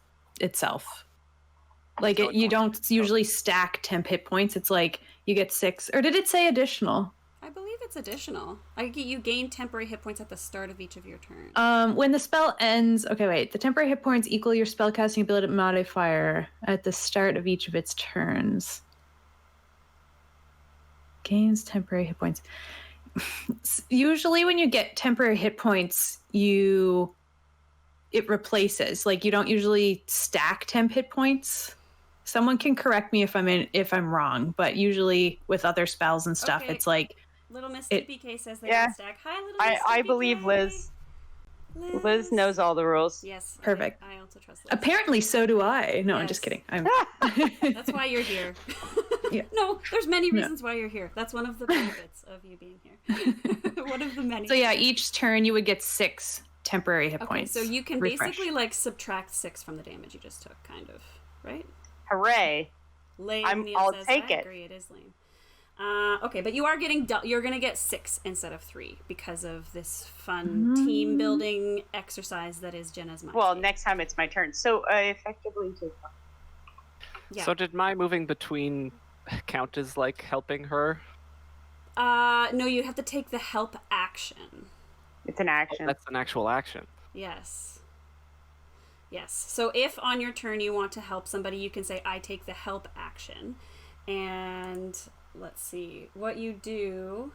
itself. Like So you don't usually stack temp hit points. It's like you get 6. Or did it say additional? I believe it's additional. You gain temporary hit points at the start of each of your turns. When the spell ends, okay, wait. The temporary hit points equal your spellcasting ability modifier at the start of each of its turns. Gains temporary hit points. Usually when you get temporary hit points, it replaces. Like, you don't usually stack temp hit points. Someone can correct me if I'm wrong, but usually with other spells and stuff, Okay. it's like Little Miss TPK says they Yeah. don't stack. Hi, Little Miss I TPK. believe Liz. Liz knows all the rules. Yes. Perfect. I also trust Liz. apparently so do I. No, I'm Yes. just kidding. That's why you're here. Yeah. No, there's many reasons why you're here. That's one of the benefits of you being here. One of the many. So yeah, each turn you would get 6 temporary hit Okay, points. so you can refresh. basically like subtract 6 from the damage you just took, kind of, right? Hooray. Lame. Neil I'll says, take I it. agree, it is lame. Okay, but you are getting you're gonna get 6 instead of 3 because of this fun team building exercise that is Jenna's mind. Well, next time it's my turn. So effectively take one. Yeah. So did my moving between count as like helping her? No, you have to take the help action. It's an action. That's an actual action. Yes. Yes. So if on your turn you want to help somebody, you can say, I take the help action. And let's see what you do.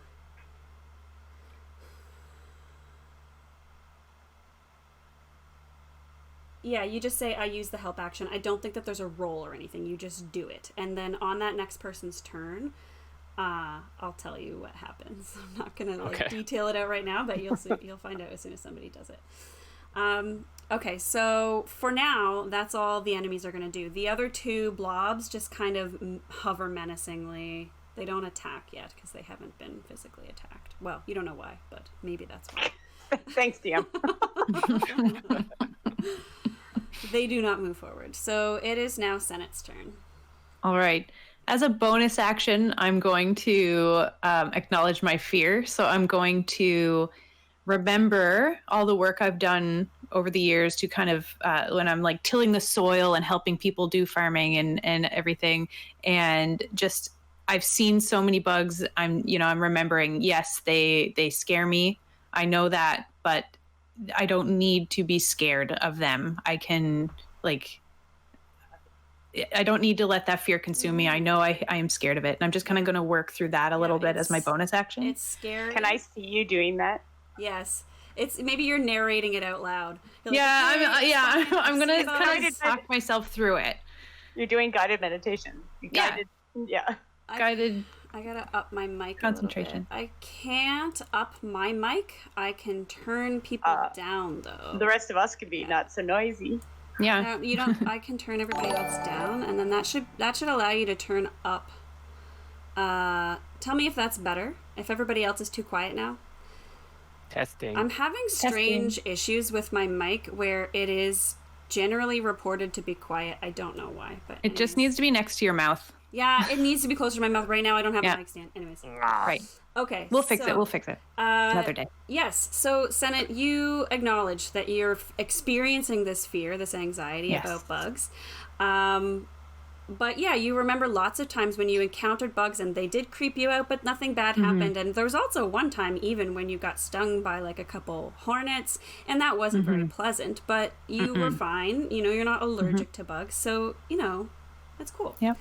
Yeah, you just say, I use the help action. I don't think that there's a roll or anything. You just do it. And then on that next person's turn, I'll tell you what happens. I'm not going to detail it out right now, but you'll find out as soon as somebody does it. Okay, so for now, that's all the enemies are going to do. The other 2 blobs just kind of hover menacingly. They don't attack yet because they haven't been physically attacked. Well, you don't know why, but maybe that's why. Thanks, DM. They do not move forward. So it is now Senate's turn. All right. As a bonus action, I'm going to acknowledge my fear. So I'm going to remember all the work I've done over the years to kind of when I'm like tilling the soil and helping people do farming and everything. And just I've seen so many bugs. I'm remembering, yes, they scare me. I know that, but I don't need to be scared of them. I can I don't need to let that fear consume me. I know I am scared of it. And I'm just kind of going to work through that a little bit as my bonus action. It's scary. Can I see you doing that? Yes. It's maybe you're narrating it out loud. You're I'm going to kind of talk myself through it. You're doing guided meditation. Guided. I gotta up my mic. Concentration. I can't up my mic. I can turn people down though. The rest of us can be not so noisy. Yeah. No, you don't. I can turn everybody else down, and then that should allow you to turn up. Tell me if that's better. If everybody else is too quiet now. Testing. I'm having strange issues with my mic where it is generally reported to be quiet. I don't know why, but It just needs to be next to your mouth. Yeah, it needs to be closer to my mouth. Right now, I don't have a mic stand. Anyways. Right. Okay. We'll fix it. Another day. Yes. So, Senate, you acknowledge that you're experiencing this fear, this anxiety about bugs. But yeah, you remember lots of times when you encountered bugs and they did creep you out, but nothing bad happened. And there was also one time even when you got stung by like a couple hornets, and that wasn't very pleasant, but you were fine. You're not allergic to bugs. So, that's cool. Yeah.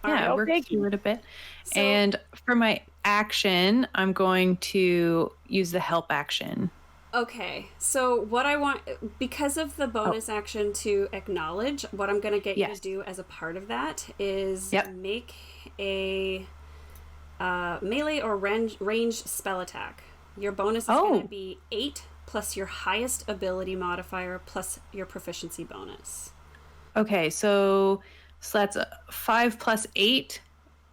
Yeah, it works through it a bit. So, and for my action, I'm going to use the help action. Okay, so what I want, because of the bonus action to acknowledge, what I'm going to get you to do as a part of that is make a melee or ranged spell attack. Your bonus is going to be 8 plus your highest ability modifier plus your proficiency bonus. Okay, so that's 5 plus 8,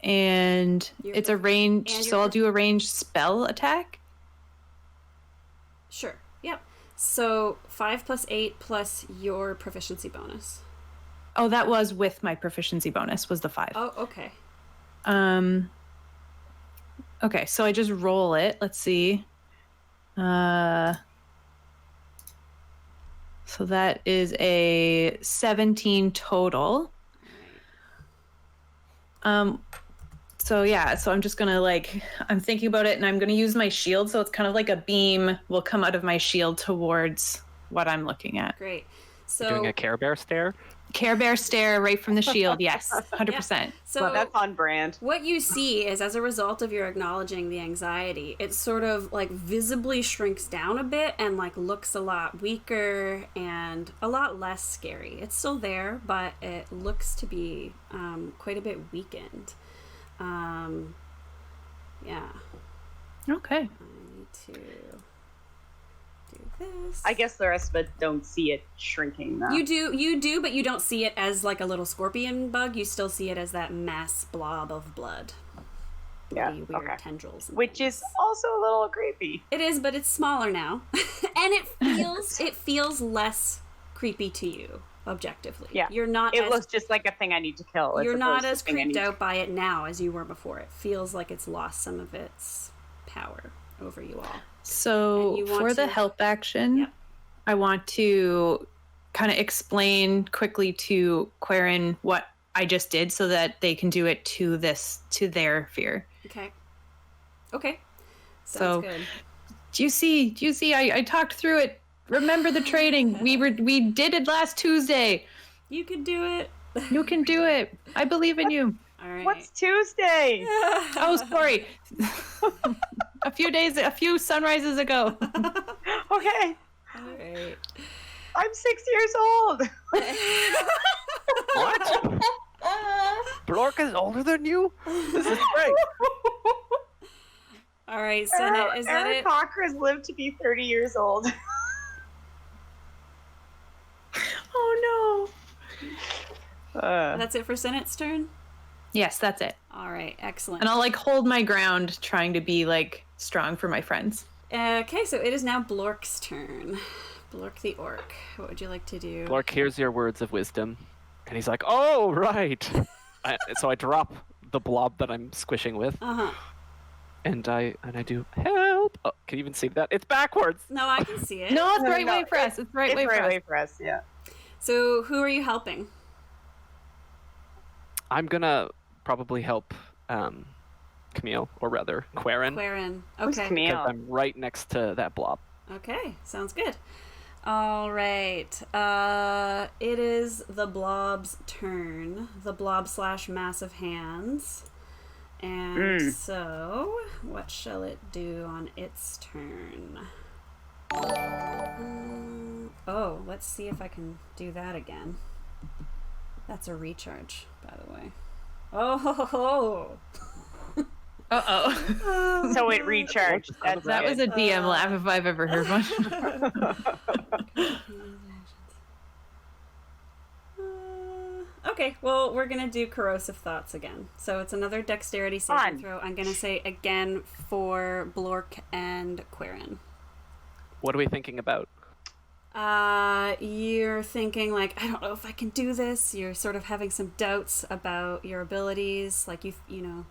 and it's a range. So I'll do a ranged spell attack. Sure. Yep. So 5 plus 8 plus your proficiency bonus. Oh, that was with my proficiency bonus. Was the 5? Oh, okay. Okay, so I just roll it. Let's see. So that is a 17 total. So I'm just gonna I'm thinking about it, and I'm gonna use my shield, so it's kind of like a beam will come out of my shield towards what I'm looking at. Great. You're doing So a Care Bear stare? Care Bear stare right from the shield, yes, 100%. so That's on brand. what you see is, as a result of your acknowledging the anxiety, it sort of like visibly shrinks down a bit and like looks a lot weaker and a lot less scary. It's still there, but it looks to be quite a bit weakened. Yeah. Okay. I need to do this. I guess the rest of us don't see it shrinking, though. You do, but you don't see it as like a little scorpion bug. You still see it as that mass blob of blood. Yeah, Weird okay. tendrils. and Which things. is also a little creepy. It is, but it's smaller now, and it feels less creepy to you objectively. Yeah, you're not. It as, looks just like a thing I need to kill. You're not as thing I creeped need to- out by it now as you were before. It feels like it's lost some of its power over you all. So And you want for the to- help action, Yep. I want to kind of explain quickly to Quarren what I just did so that they can do it to their fear. Okay. Okay. So- Sounds good. Do you see, I talked through it. Remember the training. We did it last Tuesday. You could do it. You can do it. I believe in you. All right. What's Tuesday? Oh, sorry. a few sunrises ago. Okay. All right. I'm 6 years old. What? Blork is older than you? This is great. All right, Senate. Is that Aaron it? Cocker's lived to be 30 years old. Oh no. That's it for Senate's turn. Yes, that's it. All right. Excellent. And I'll hold my ground, trying to be strong for my friends. Okay, so it is now Blork's turn. Blork the orc. What would you like to do? Blork hears your words of wisdom, and he's like, "Oh, right." So I drop the blob that I'm squishing with, Uh-huh. and I do help. Oh, can you even see that? It's backwards. No, I can see it. No, it's the right No, way for us. It's the right way It's for right us. way for us, yeah. So who are you helping? I'm gonna probably help Camille, or rather Quarren, Quarren. Who's Okay. Camille? because I'm right next to that blob. Okay, sounds good. All right. It is the blob's turn. The blob / massive hands. And so, what shall it do on its turn? Oh, let's see if I can do that again. That's a recharge, by the way. Oh, ho, ho, ho. Uh-oh. So it recharged. That's That was a DM laugh if I've ever heard one. Okay, well, we're gonna do corrosive thoughts again. So it's another dexterity saving Fun. throw. I'm gonna say again for Blork and Quarren. What are we thinking about? You're thinking I don't know if I can do this. You're sort of having some doubts about your abilities, you know.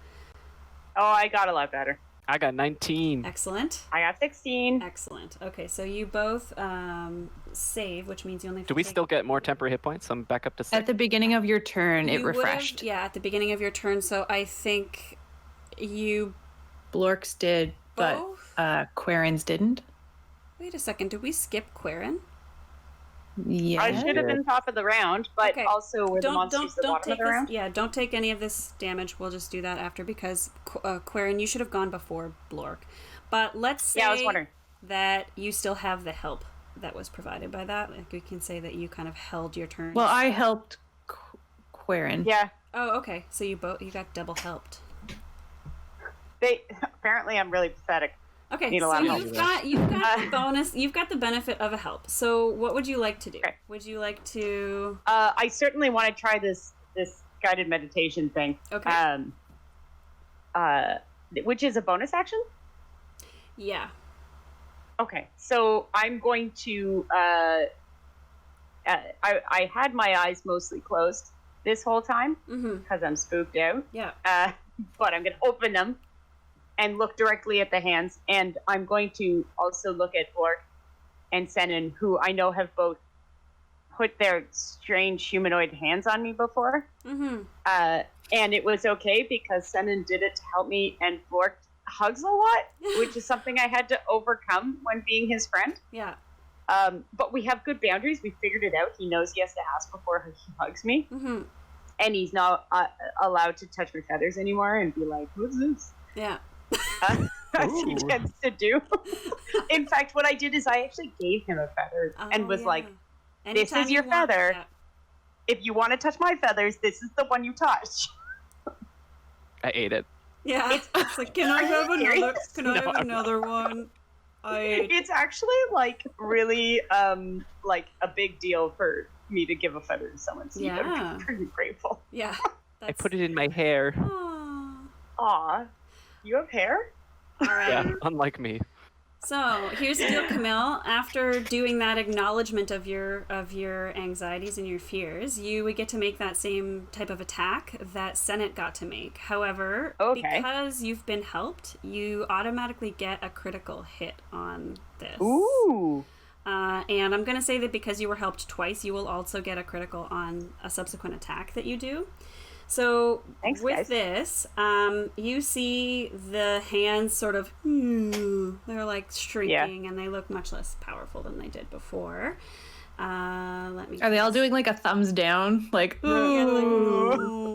Oh, I got a lot better. I got 19. Excellent. I got 16. Excellent. Okay, so you both save, which means you only have Do to we take- still get more temporary hit points? I'm back up to 6. At the beginning of your turn, it You would've- refreshed. Yeah, at the beginning of your turn. So I think you Blork's did, but both. Quarren's didn't. Wait a second. Did we skip Quarren? Yeah. I should have been top of the round, but Okay. also were the monsters the bottom take of the this. round? Yeah, don't take any of this damage. We'll just do that after because Quarren, you should have gone before Blork. But let's say Yeah, I was wondering. that you still have the help that was provided by that. We can say that you kind of held your turn. Well, I helped Quarren. Yeah. Oh, okay. So you got double helped. Apparently I'm really pathetic. Okay, Need a so lot of help. you've got the bonus. You've got the benefit of a help. So what would you like to do? Okay. Would you like to? I certainly want to try this guided meditation thing. Okay. Which is a bonus action? Yeah. Okay, so I'm going to. I had my eyes mostly closed this whole time Mm-hmm. because I'm spooked out. Yeah. But I'm going to open them and look directly at the hands, and I'm going to also look at Blork and Senan, who I know have both put their strange humanoid hands on me before. Mm-hmm. And it was okay because Senan did it to help me, and Blork hugs a lot, which is something I had to overcome when being his friend. Yeah. But we have good boundaries. We figured it out. He knows he has to ask before he hugs me. Mm-hmm. And he's not allowed to touch my feathers anymore and be like, what's this? Yeah. As he tends to do. In fact, what I did is I actually gave him a feather and was like, this Anytime is your you want- feather. yeah. If you want to touch my feathers, this is the one you touch. I ate it. Yeah. It's like, can I have another? serious? Can I No, have I'm not. another one? It's actually like really like a big deal for me to give a feather to someone. So Yeah. I'm pretty grateful. Yeah. I put it in my hair. Aw. Aw, you have hair? All right. Yeah, unlike me. So here's the deal, Camille. After doing that acknowledgement of your anxieties and your fears, you would get to make that same type of attack that Senate got to make. However, Okay. because you've been helped, you automatically get a critical hit on this. Ooh. And I'm going to say that because you were helped twice, you will also get a critical on a subsequent attack that you do. So Thanks, with guys. this, you see the hands sort of, they're like shrinking and they look much less powerful than they did before. Let me. Are they all doing like a thumbs down? Like, Yeah, ooh.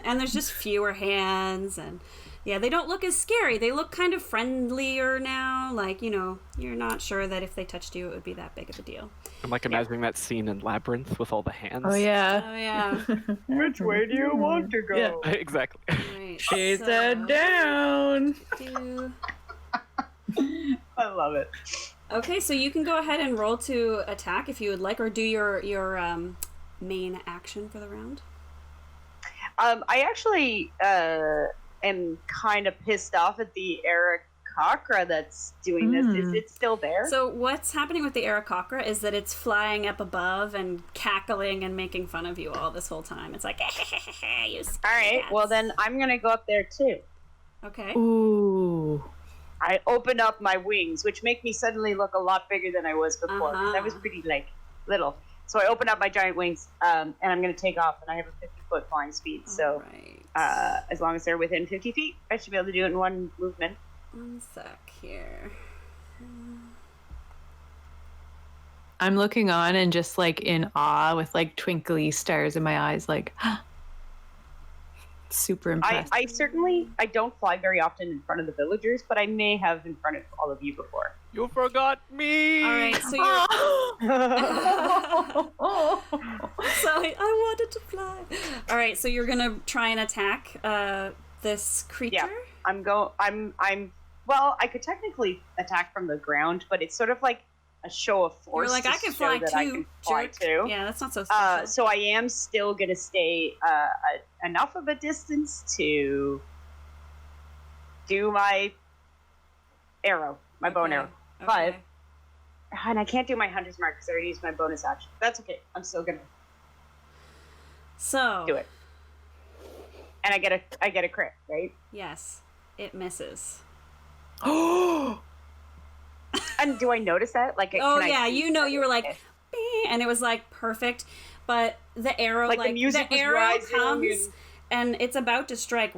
and there's just fewer hands, and yeah, they don't look as scary. They look kind of friendlier now. Like, you're not sure that if they touched you, it would be that big of a deal. I'm like imagining that scene in Labyrinth with all the hands. Oh, yeah. Oh yeah. Which way do you want to go? Yeah. Exactly. Right. Face so, down. do- I love it. Okay, so you can go ahead and roll to attack if you would like, or do your main action for the round. I actually am kind of pissed off at the Aarakocra that's doing this. Is it still there? So what's happening with the Aarakocra is that it's flying up above and cackling and making fun of you all this whole time. It's like, you All right, well then I'm going to go up there too. Okay. Ooh. I open up my wings, which make me suddenly look a lot bigger than I was before. 'Cause I was pretty little. So I open up my giant wings, and I'm going to take off, and I have a 50-foot flying speed. So Alright. as long as they're within 50 feet, I should be able to do it in one movement. One sec here. I'm looking on and just like in awe with like twinkly stars in my eyes, like super impressed. I don't fly very often in front of the villagers, but I may have in front of all of you before. You forgot me. All right, so you're. So I wanted to fly. All right, so you're gonna try and attack this creature. Yeah. Well, I could technically attack from the ground, but it's sort of like a show of force. You're like, to I can show fly that too. I can fly jerk. too. Yeah, that's not so special. So I am still going to stay enough of a distance to do my arrow, my bow and arrow. Okay. And I can't do my hunter's mark because I already used my bonus action. That's okay. I'm still going to So do it. And I get a crit, right? yes, it misses. And do I notice that? Like, Oh can I yeah, see you were like, Okay. "Bing," and it was like perfect, but the arrow Like, the music was arrow rising comes and it's about to strike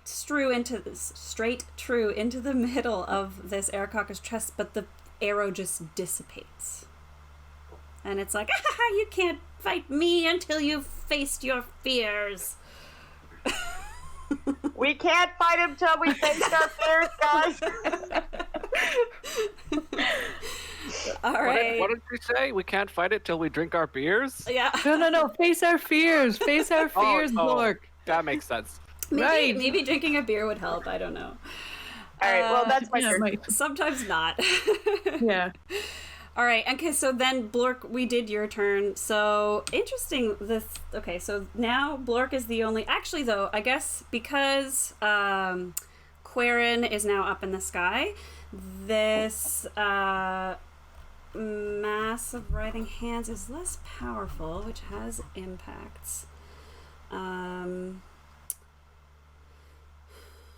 straight true into the middle of this Aarakocra's chest, but the arrow just dissipates. And it's like, you can't fight me until you've faced your fears. We can't fight him till we face our fears, guys. All right. What did you say? We can't fight it till we drink our beers? Yeah. No. Face our fears. Face our fears, Blork. That makes sense. Right. Maybe drinking a beer would help. I don't know. All right, well, that's my Yeah, turn. might- Sometimes not. yeah. All right. Okay. So then, Blork, we did your turn. So interesting. Okay. So now Blork is the only. Actually, though, I guess because Quarren is now up in the sky, this mass of writhing hands is less powerful, which has impacts.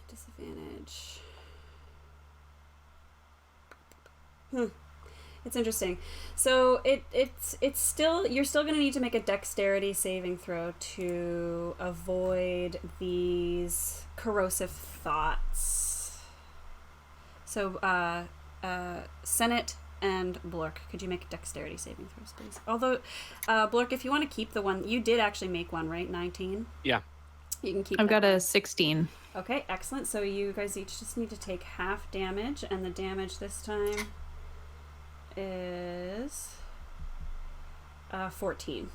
Disadvantage. It's interesting. So it's still, you're still going to need to make a dexterity saving throw to avoid these corrosive thoughts. So Senate and Blork, could you make dexterity saving throws, please? Although Blork, if you want to keep the one, you did actually make one, right? 19. Yeah. You can keep. I've that got one. a 16. Okay, excellent. So you guys each just need to take half damage, and the damage this time is 14.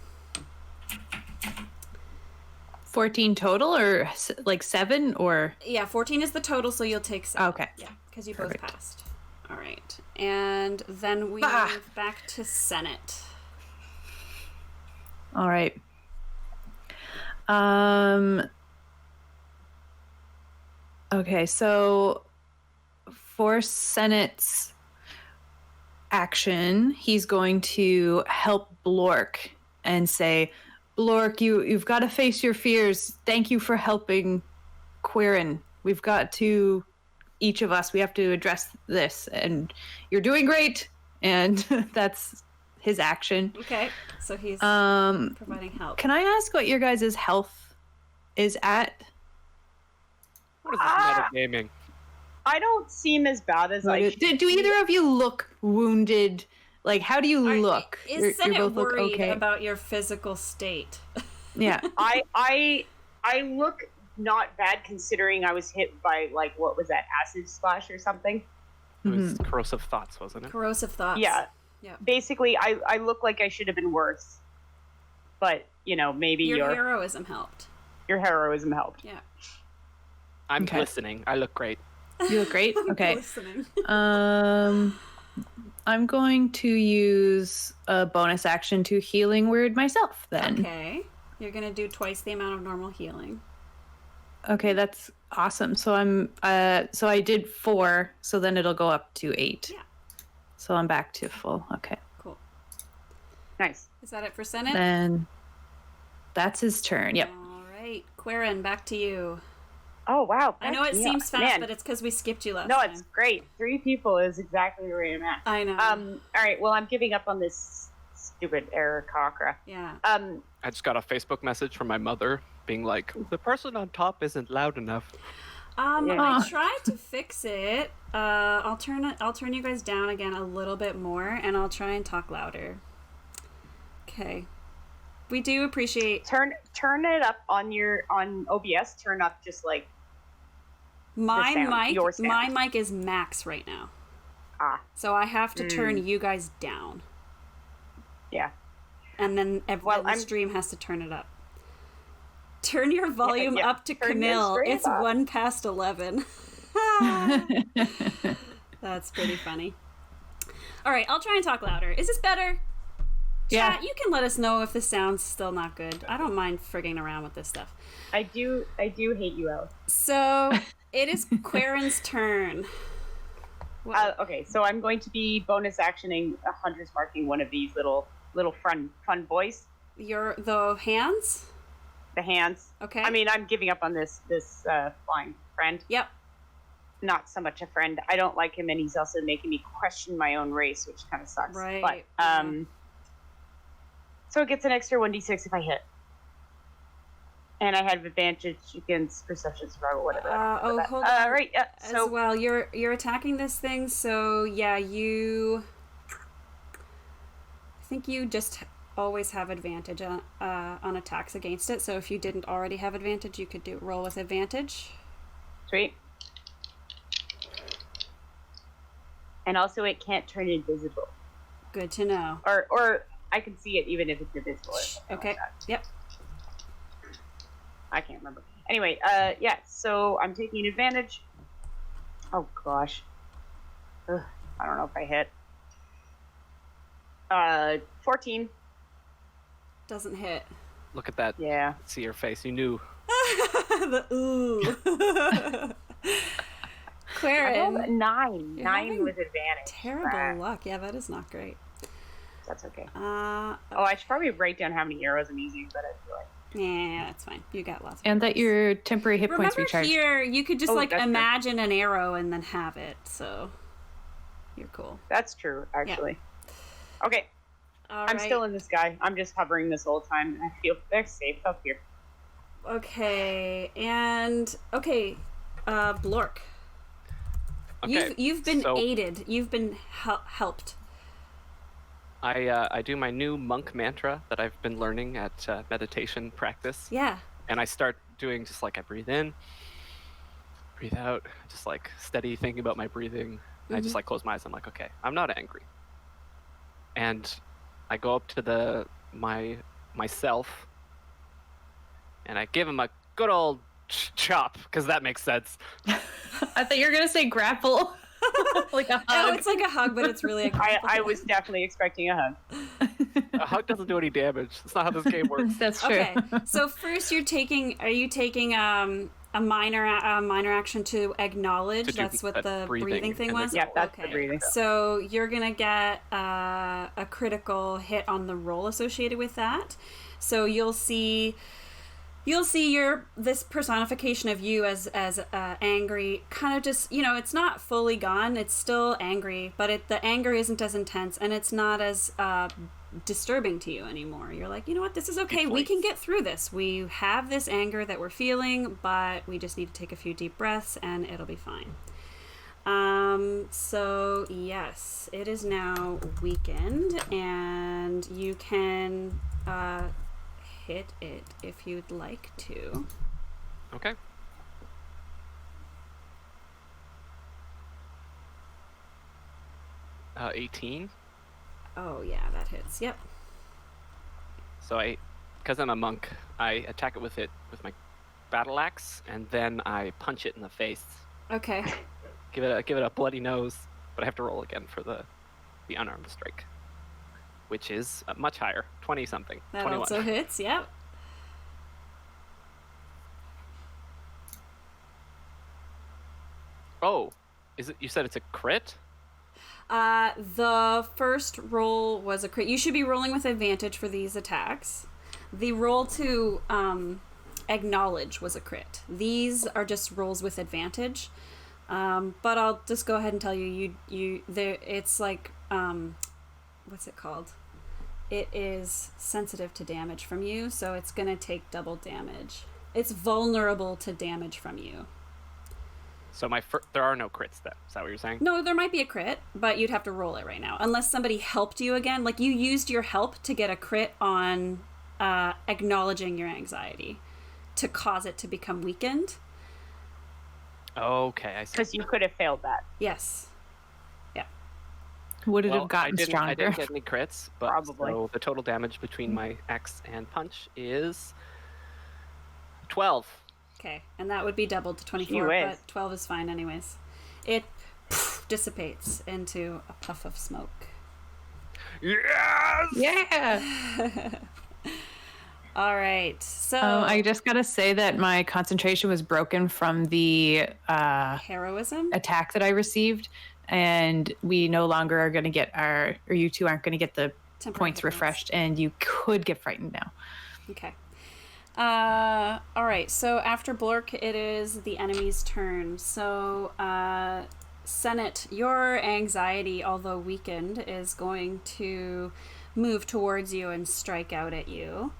14 total, or like 7, or? Yeah, 14 is the total, so you'll take 7. Okay. Yeah, because you both Perfect. passed. All right. And then we move back to Senate. All right. Okay, so for Senate's action, he's going to help Blork and say, Blork, you've got to face your fears. Thank you for helping Quirin. We've got to, each of us, we have to address this, and you're doing great. And that's his action. Okay, so he's providing help. Can I ask what your guys' health is at? What is this metagaming? I don't seem as bad as I should. Do either of you look wounded? Like, how do you look? Is Senate both look worried okay? about your physical state? Yeah. I look not bad considering I was hit by, like, what was that, acid splash or something? It was corrosive thoughts, wasn't it? Corrosive thoughts. Yeah. Yeah. Basically, I look like I should have been worse. But, you know, maybe Your heroism helped. your heroism helped. Yeah. I'm Okay. listening. I look great. You look great? Okay. Listening. I'm going to use a bonus action to healing word myself then. Okay. You're going to do twice the amount of normal healing. Okay, that's awesome. So so I did 4, so then it'll go up to 8. Yeah. So I'm back to full. Okay. Cool. Nice. Is that it for Senate? Then that's his turn. Yep. All right. Quirin, back to you. Oh, wow. I know it seems fast, Man. but it's because we skipped you last No, time. it's great. 3 people is exactly where I'm at. I know. All right, well, I'm giving up on this stupid error cockra. Yeah. I just got a Facebook message from my mother being like, the person on top isn't loud enough. I tried to fix it. I'll turn you guys down again a little bit more, and I'll try and talk louder. Okay. We do appreciate Turn it up on OBS. Turn up just like my sound, mic. your sound. My mic is max right now, so I have to turn you guys down, yeah. and then the stream has to turn it up. Turn your volume up to Turn your Camille. stream It's up. 11:11. That's pretty funny. All right, I'll try and talk louder. Is this better? Yeah. Chat, you can let us know if the sound's still not good. I don't mind frigging around with this stuff. I do hate you, Alice. So it is Quirin's turn. Okay, so I'm going to be bonus actioning a hunter's marking one of these little fun boys. The hands? The hands. Okay. I mean, I'm giving up on this flying friend. Yep. Not so much a friend. I don't like him, and he's also making me question my own race, which kind of sucks. Right. But so it gets an extra 1d6 if I hit, and I have advantage against perception, survival, whatever. Hold on. Right. Yeah. So As well, you're attacking this thing, so yeah, I think you just always have advantage on attacks against it. So if you didn't already have advantage, you could roll with advantage. sweet. And also, it can't turn invisible, Good to know. or I can see it even if it's invisible. Or something Okay. like that. Yep. I can't remember. Anyway, yeah. So I'm taking advantage. Oh gosh. Ugh, I don't know if I hit. 14. Doesn't hit. Look at that. Yeah. See your face. You knew. The ooh. I rolled a Quirin. 9. You're 9 having with advantage. Terrible luck. Yeah, that is not great. That's okay. Oh, I should probably write down how many arrows I'm using, but I feel like. yeah, that's fine. You got lots of And that arrows. your temporary hit points Remember recharge. here, you could just Oh, that's true. imagine an arrow and then have it. So you're cool. That's true, actually. Okay, All I'm right. still in the sky. I'm just hovering this whole time, and I feel very safe up here. Okay, and Blork. Okay. You've been so aided. You've been helped. I do my new monk mantra that I've been learning at meditation practice. Yeah. And I start doing just like I breathe in, breathe out, just like steady thinking about my breathing. And I just like close my eyes. I'm like, okay, I'm not angry. And I go up to myself, and I give him a good old chop because that makes sense. I thought you were gonna say grapple. Like a hug. Oh, it's like a hug, but it's really a grapple. I was definitely expecting a hug. A hug doesn't do any damage. That's not how this game works. That's true. Okay, so first are you taking a minor action to acknowledge? To do That's what the breathing thing and then was? Yeah, that's okay. the breathing. So you're gonna get a critical hit on the roll associated with that. So you'll see this personification of you as angry, kind of just, it's not fully gone. It's still angry, but the anger isn't as intense, and it's not as disturbing to you anymore. You're like, you know what, this is okay. We can get through this. We have this anger that we're feeling, but we just need to take a few deep breaths, and it'll be fine. So yes, it is now weakened, and you can hit it if you'd like to. Okay. Uh, 18. Oh yeah, that hits. Yep. So because I'm a monk, I attack it with my battle axe, and then I punch it in the face. Okay. Give it a bloody nose, but I have to roll again for the unarmed strike, which is much higher, 20 something. That 21. also hits. Yep. Oh, you said it's a crit? The first roll was a crit. You should be rolling with advantage for these attacks. The roll to acknowledge was a crit. These are just rolls with advantage. But I'll just go ahead and tell you, it's like, what's it called? It is sensitive to damage from you, so it's gonna take double damage. It's vulnerable to damage from you. So there are no crits then. Is that what you're saying? No, there might be a crit, but you'd have to roll it right now. Unless somebody helped you again. Like, you used your help to get a crit on acknowledging your anxiety to cause it to become weakened. Okay, I see. Because you could have failed that. Yes. Yeah. Would it have gotten I stronger? didn't get any crits, but Probably. So the total damage between my axe and punch is 12. Okay, and that would be doubled to 24, Gee whiz. but 12 is fine anyways. It dissipates into a puff of smoke. Yes! Yeah. All right, so... I just gotta say that my concentration was broken from the heroism? attack that I received, and we no longer are going to get or you two aren't going to get the Temporary points hit points. refreshed, and you could get frightened now. Okay. All right, so after Blork, it is the enemy's turn. So, Senate, your anxiety, although weakened, is going to move towards you and strike out at you.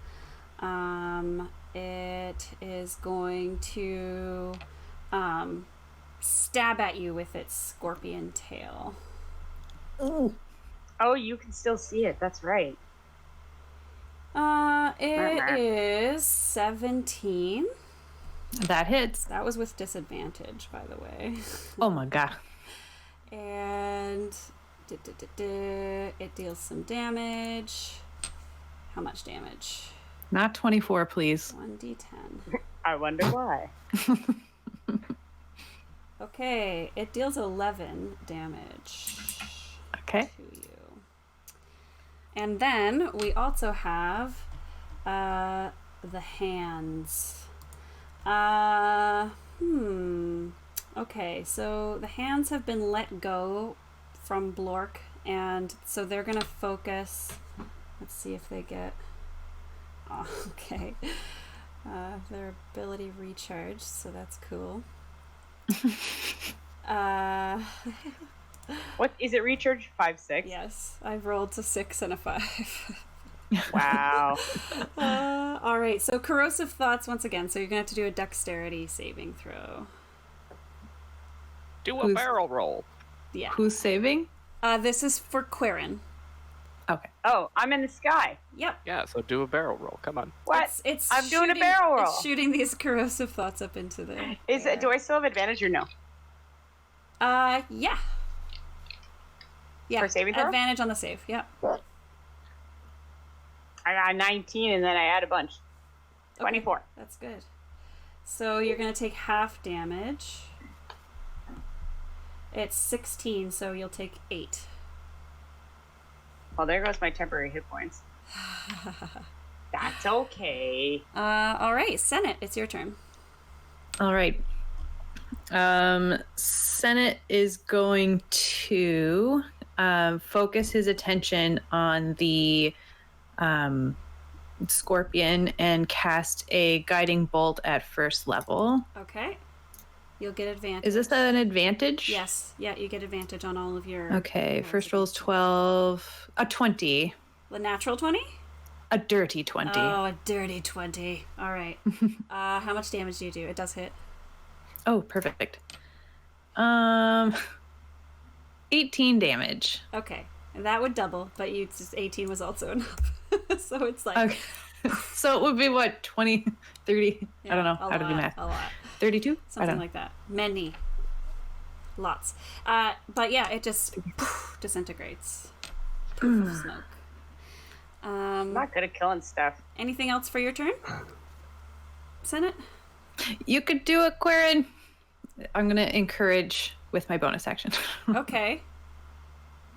It is going to stab at you with its scorpion tail. Ooh. Oh, you can still see it. That's right. It is 17. That hits. That was with disadvantage, by the way. Oh my god. And it deals some damage. How much damage? Not 24, please. 1d10. I wonder why. Okay, it deals 11 damage Okay. to you. And then we also have the hands. Okay, so the hands have been let go from Blork, and so they're gonna focus. Let's see if they get... Oh, okay. Their ability recharged, so that's cool. What is it? Recharge 5-6. Yes, I've rolled a 6 and a 5. Wow. All right, so corrosive thoughts once again. So you're gonna have to do a dexterity saving throw. Do a Who's- barrel roll. Yeah. Who's saving? This is for Quirin. Okay. Oh, I'm in the sky. Yep. Yeah, so do a barrel roll. Come on. What? It's I'm doing a shooting- barrel roll. It's shooting these corrosive thoughts up into the. Is it? Do I still have advantage or no? Yeah. Yeah. For saving throw? Advantage on the save. Yep. I got 19 and then I add a bunch. 24. Okay, that's good. So you're gonna take half damage. It's 16, so you'll take 8. Well, there goes my temporary hit points. That's okay. All right, Senate, it's your turn. All right. Senate is going to focus his attention on the scorpion and cast a guiding bolt at first level. Okay. You'll get advantage. Is this an advantage? Yes. Yeah, you get advantage on all of your. Okay, rolls first roll is against it. 12. A 20. The natural 20? A dirty 20. Oh, a dirty 20. All right. How much damage do you do? It does hit. Oh, perfect. 18 damage. Okay. And that would double, but 18 was also enough. So it's like. Okay. So it would be what, 20, 30? yeah, I don't know a how to do lot, math. A lot. 32? I Something don't know. like that. Many. Lots. But yeah, it just disintegrates. Poof of smoke. I'm not good at killing stuff. Anything else for your turn? Senate? You could do it, Quirin. I'm going to encourage with my bonus action. Okay.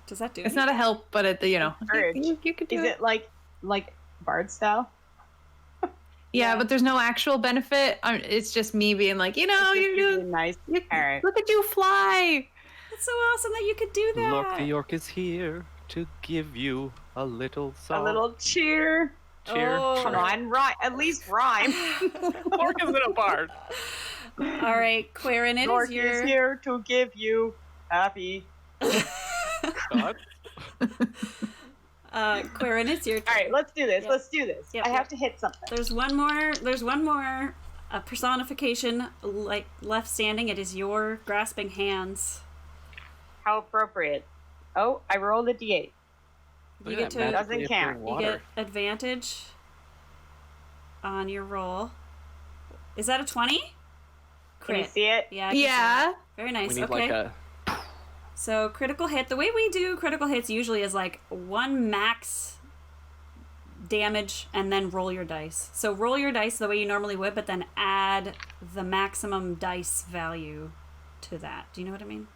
Does that do It's it? not a help, but Encourage. you could do Is it like Bard style? Yeah, but there's no actual benefit. It's just me being like, It's you're just doing. being nice. You, All right. Look at you fly. It's so awesome that you could do that. Look, the orc is here to give you a little song. A little cheer. cheer. Oh. Come on, rhyme. At least rhyme. Orc isn't a bard. All right, Quirin, it Lord is your. is here to give you happy. God. Quirin, it's your turn. All right, let's do this. Yep. Let's do this. Yep, I yep. have to hit something. There's one more personification left standing. It is your grasping hands. How appropriate. Oh, I rolled a d8. You Look get at to that Doesn't magically count. appearing you water. get advantage on your roll. Is that a 20? Can you Crit. see it? Yeah. I can see Yeah. it. Very nice. We need Okay. like a. So critical hit. The way we do critical hits usually is like 1 max damage and then roll your dice. So roll your dice the way you normally would, but then add the maximum dice value to that. Do you know what I mean?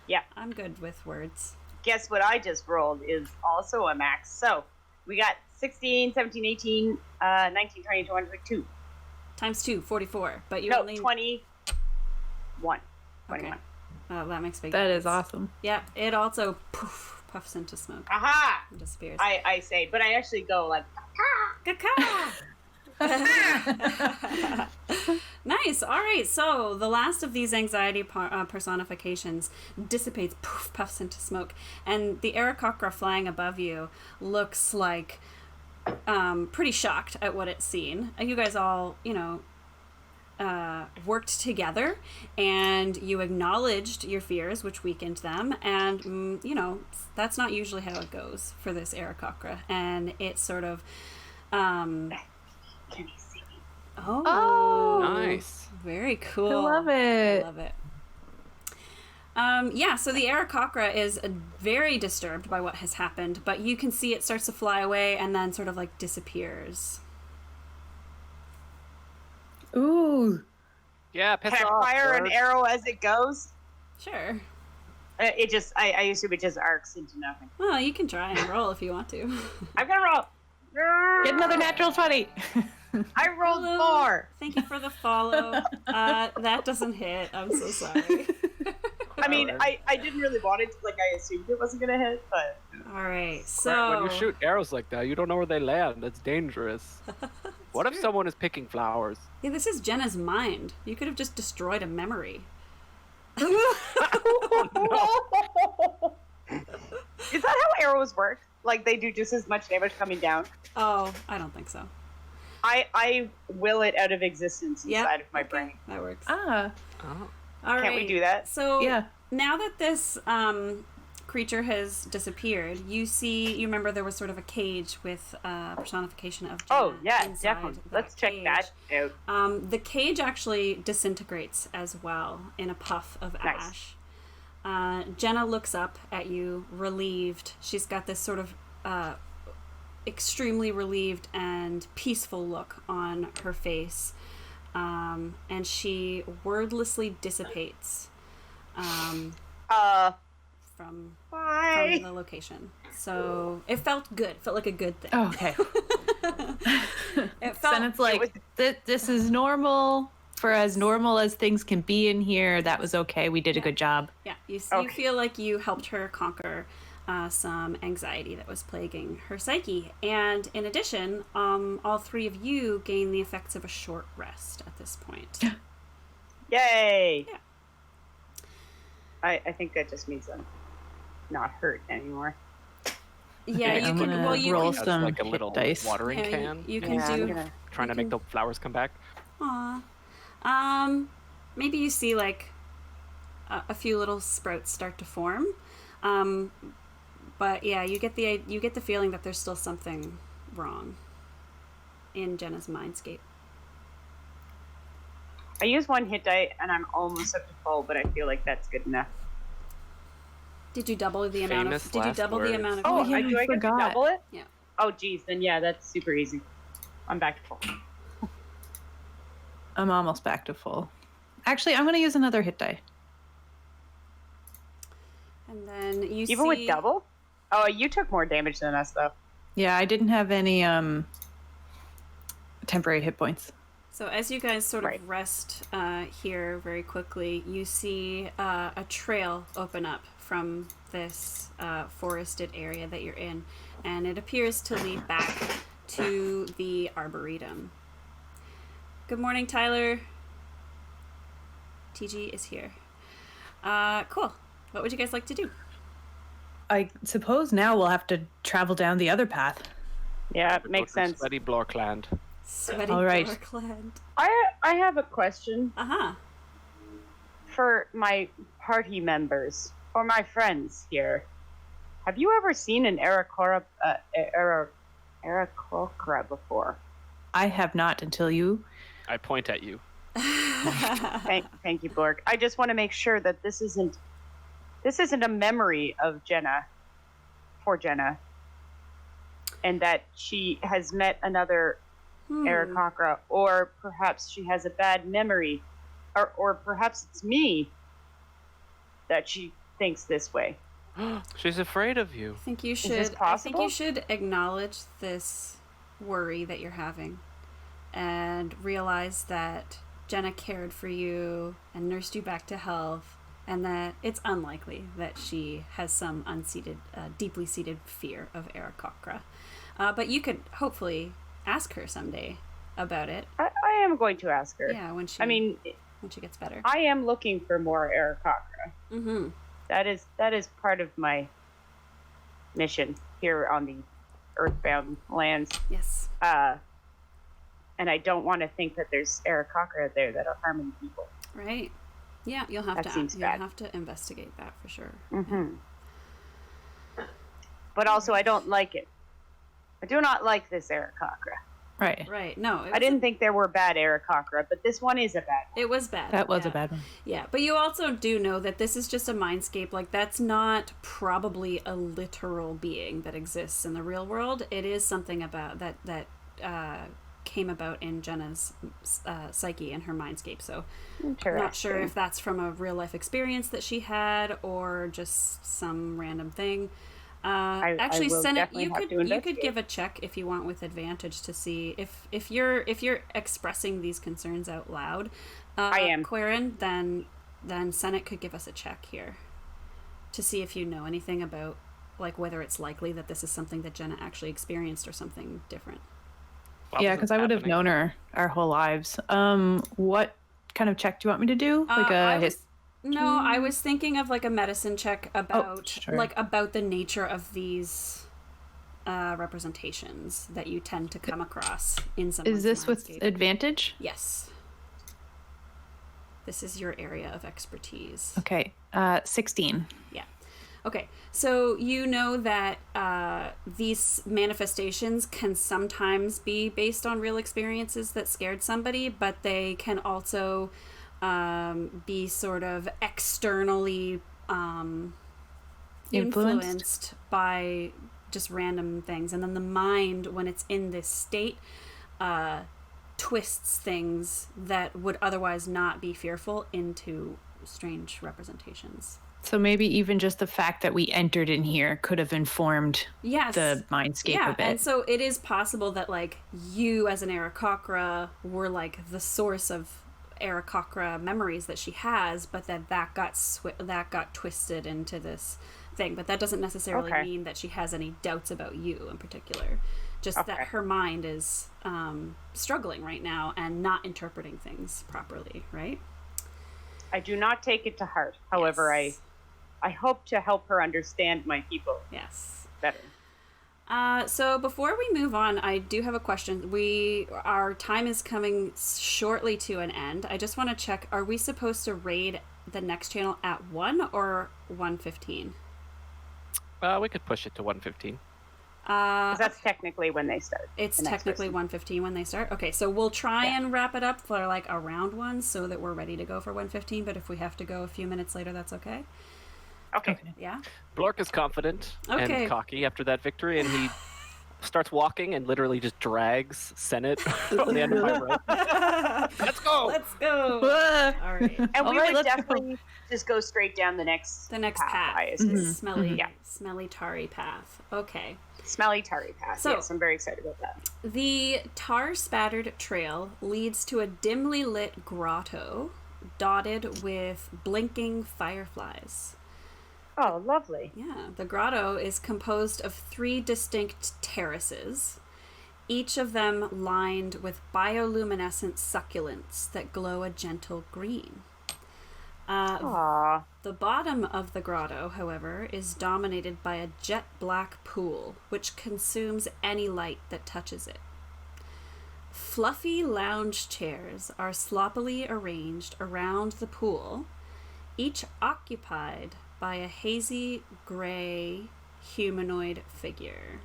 Yeah. I'm good with words. Guess what I just rolled is also a max. So we got 16, 17, 18, 19, 20, 21, 22. Times 2, 44. But you No, only 21. 21. Okay. Oh, that makes big That difference. is awesome. Yeah, it also puffs into smoke Aha! and disappears. I say, but I actually go like, Nice. All right. So the last of these anxiety personifications dissipates, puffs into smoke, and the Aarakocra flying above you looks like pretty shocked at what it's seen. You guys all, worked together, and you acknowledged your fears, which weakened them, and that's not usually how it goes for this Aarakocra, and it sort of can you see me? Oh. Nice. very cool. I love it. I love it. So the Aarakocra is very disturbed by what has happened, but you can see it starts to fly away and then sort of like disappears. Ooh. Yeah, piss Can I off. fire an bird. arrow as it goes? Sure. I assume it just arcs into nothing. Well, you can try and roll if you want to. I'm gonna roll. Get another natural 20. I rolled Hello. 4. Thank you for the follow. That doesn't hit. I'm so sorry. I mean, Alright. I didn't really want it to, I assumed it wasn't gonna hit, but All right. Right, So when you shoot arrows like that, you don't know where they land. That's dangerous. What if true. someone is picking flowers? Yeah, this is Jenna's mind. You could have just destroyed a memory. arrows work? Like they do just as much damage coming down? Oh, I don't think so. I will it out of existence inside of my brain. That works. Ah, Oh. All right. Can't we do that? So yeah. now that this creature has disappeared, you remember there was sort of a cage with personification of Jenna Oh, yeah, inside definitely. that Let's check cage. that out. The cage actually disintegrates as well in a puff of Nice. ash. Jenna looks up at you, relieved. She's got this sort of extremely relieved and peaceful look on her face. And she wordlessly dissipates from Bye. the location. So it felt good. Felt like a good thing. Oh, okay. It felt. Then it's like, this is normal. For as normal as things can be in here, that was okay. We did a good job. Yeah, you Okay. feel like you helped her conquer some anxiety that was plaguing her psyche. And in addition, all three of you gain the effects of a short rest at this point. Yay! Yeah. I think that just means I'm not hurt anymore. Yeah, you I'm can. gonna Well, you roll can. That's some like a hit little dice. watering Yeah, can. you can Yeah, I'm do. gonna- Trying to make the flowers come back. Aw. Maybe you see like a few little sprouts start to form. But yeah, you get the feeling that there's still something wrong in Jenna's mindscape. I use one hit die and I'm almost up to full, but I feel like that's good enough. Did you double the amount Famous of? Did you last double the words. amount of? Oh, yeah, do I I get to forgot. double it? Yeah. Oh, geez, then yeah, that's super easy. I'm back to full. I'm almost back to full. Actually, I'm going to use another hit die. And then you Even see. with double? Oh, you took more damage than us, though. Yeah, I didn't have any temporary hit points. So as you guys sort Right. of rest here very quickly, you see a trail open up from this forested area that you're in, and it appears to lead back to the Arboretum. Good morning, Tyler. TG is here. Cool. What would you guys like to do? I suppose now we'll have to travel down the other path. Yeah, Go makes to sense. Sweaty Blorkland. Sweaty All right. Darkland. I have a question Uh-huh. for my party members, or my friends here. Have you ever seen an Aarakocra before? I have not until you. I point at you. Thank you, Blork. I just want to make sure that this isn't a memory of Jenna, for Jenna, and that she has met another Aarakocra, or perhaps she has a bad memory, or perhaps it's me that she thinks this way. She's afraid of you. I think you should. this I think you possible? should acknowledge this worry that you're having, and realize that Jenna cared for you and nursed you back to health, and that it's unlikely that she has some deeply seated fear of Aarakocra. But you could hopefully ask her someday about it. I am going to ask her. Yeah, when she. I mean, when she gets better. I am looking for more Aarakocra. Mm-hmm. That is part of my mission here on the Earthbound lands. Yes. And I don't want to think that there's Aarakocra there that are harming people. Right. Yeah, you'll have That to. seems You'll bad. have to investigate that for sure. Mm-hmm. But also, I don't like it. I do not like this Aarakocra. Right. Right. No, I didn't think there were bad Aarakocra, but this one is a bad one. It was bad. That was yeah. a bad one. Yeah, but you also do know that this is just a mindscape. Like, that's not probably a literal being that exists in the real world. It is something about that came about in Jenna's psyche and her mindscape. So I'm not sure if that's from a real life experience that she had or just some random thing. Actually, will Senate, definitely have to you could investigate. give a check if you want with advantage to see if you're expressing these concerns out loud. I am. Quirin, then Senate could give us a check here to see if you know anything about like whether it's likely that this is something that Jenna actually experienced or something different. What Yeah, was because I would have happening? known her our whole lives. What kind of check do you want me to do? Like I a hit? was- No, I was thinking of like a medicine check about sure. like about the nature of these representations that you tend to come across in someone's Is this landscape. with advantage? Yes. This is your area of expertise. Okay, 16. Yeah. Okay, so you know that these manifestations can sometimes be based on real experiences that scared somebody, but they can also be sort of externally influenced by just random things. And then the mind, when it's in this state, twists things that would otherwise not be fearful into strange representations. So maybe even just the fact that we entered in here could have informed the mindscape a bit. And so it is possible that like you as an Aarakocra were like the source of Aarakocra memories that she has, but that got twisted into this thing. But that doesn't necessarily mean that she has any doubts about you in particular. Just that her mind is struggling right now and not interpreting things properly, right? I do not take it to heart. However, Yes. I hope to help her understand my people Yes. better. So before we move on, I do have a question. Our time is coming shortly to an end. I just want to check, are we supposed to raid the next channel at 1 or 1:15? We could push it to 1:15. 'Cause that's technically when they start. It's the next technically person. 1:15 when they start. Okay, so we'll try and wrap it up for like around 1 so that we're ready to go for 1:15, but if we have to go a few minutes later, that's okay? Okay. Yeah? Blork is confident Okay. and cocky after that victory, and he starts walking and literally just drags Senate on the end of my rope. Let's go! Let's go! All right. And we All right, would let's go. definitely just go straight down the next path. I assume. This smelly, Yeah. smelly tarry path. Okay. Smelly Tari Path. So- Yes, I'm very excited about that. The tar-spattered trail leads to a dimly lit grotto dotted with blinking fireflies. Oh, lovely. Yeah, the grotto is composed of 3 distinct terraces, each of them lined with bioluminescent succulents that glow a gentle green. Aww. The bottom of the grotto, however, is dominated by a jet black pool, which consumes any light that touches it. Fluffy lounge chairs are sloppily arranged around the pool, each occupied by a hazy gray humanoid figure.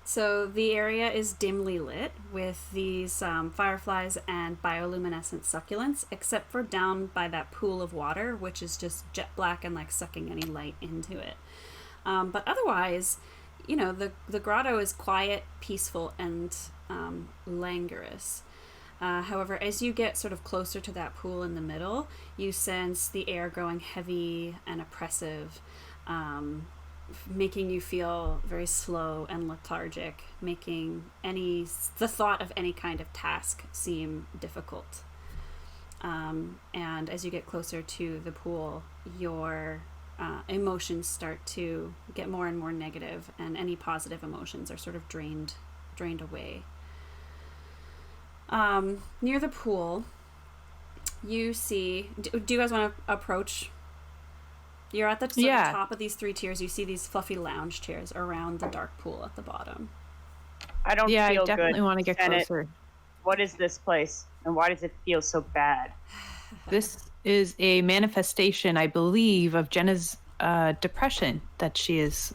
So the area is dimly lit with these fireflies and bioluminescent succulents, except for down by that pool of water, which is just jet black and like sucking any light into it. But otherwise, you know, the grotto is quiet, peaceful, and languorous. However, as you get sort of closer to that pool in the middle, you sense the air growing heavy and oppressive, making you feel very slow and lethargic, making the thought of any kind of task seem difficult. And as you get closer to the pool, your emotions start to get more and more negative, and any positive emotions are sort of drained away. Near the pool, you see... Do you guys want to approach? You're at the sort of top of these 3 tiers. You see these fluffy lounge chairs around the dark pool at the bottom. I don't feel I definitely good. want to get Senate. closer. What is this place? And why does it feel so bad? This is a manifestation, I believe, of Jenna's depression that she is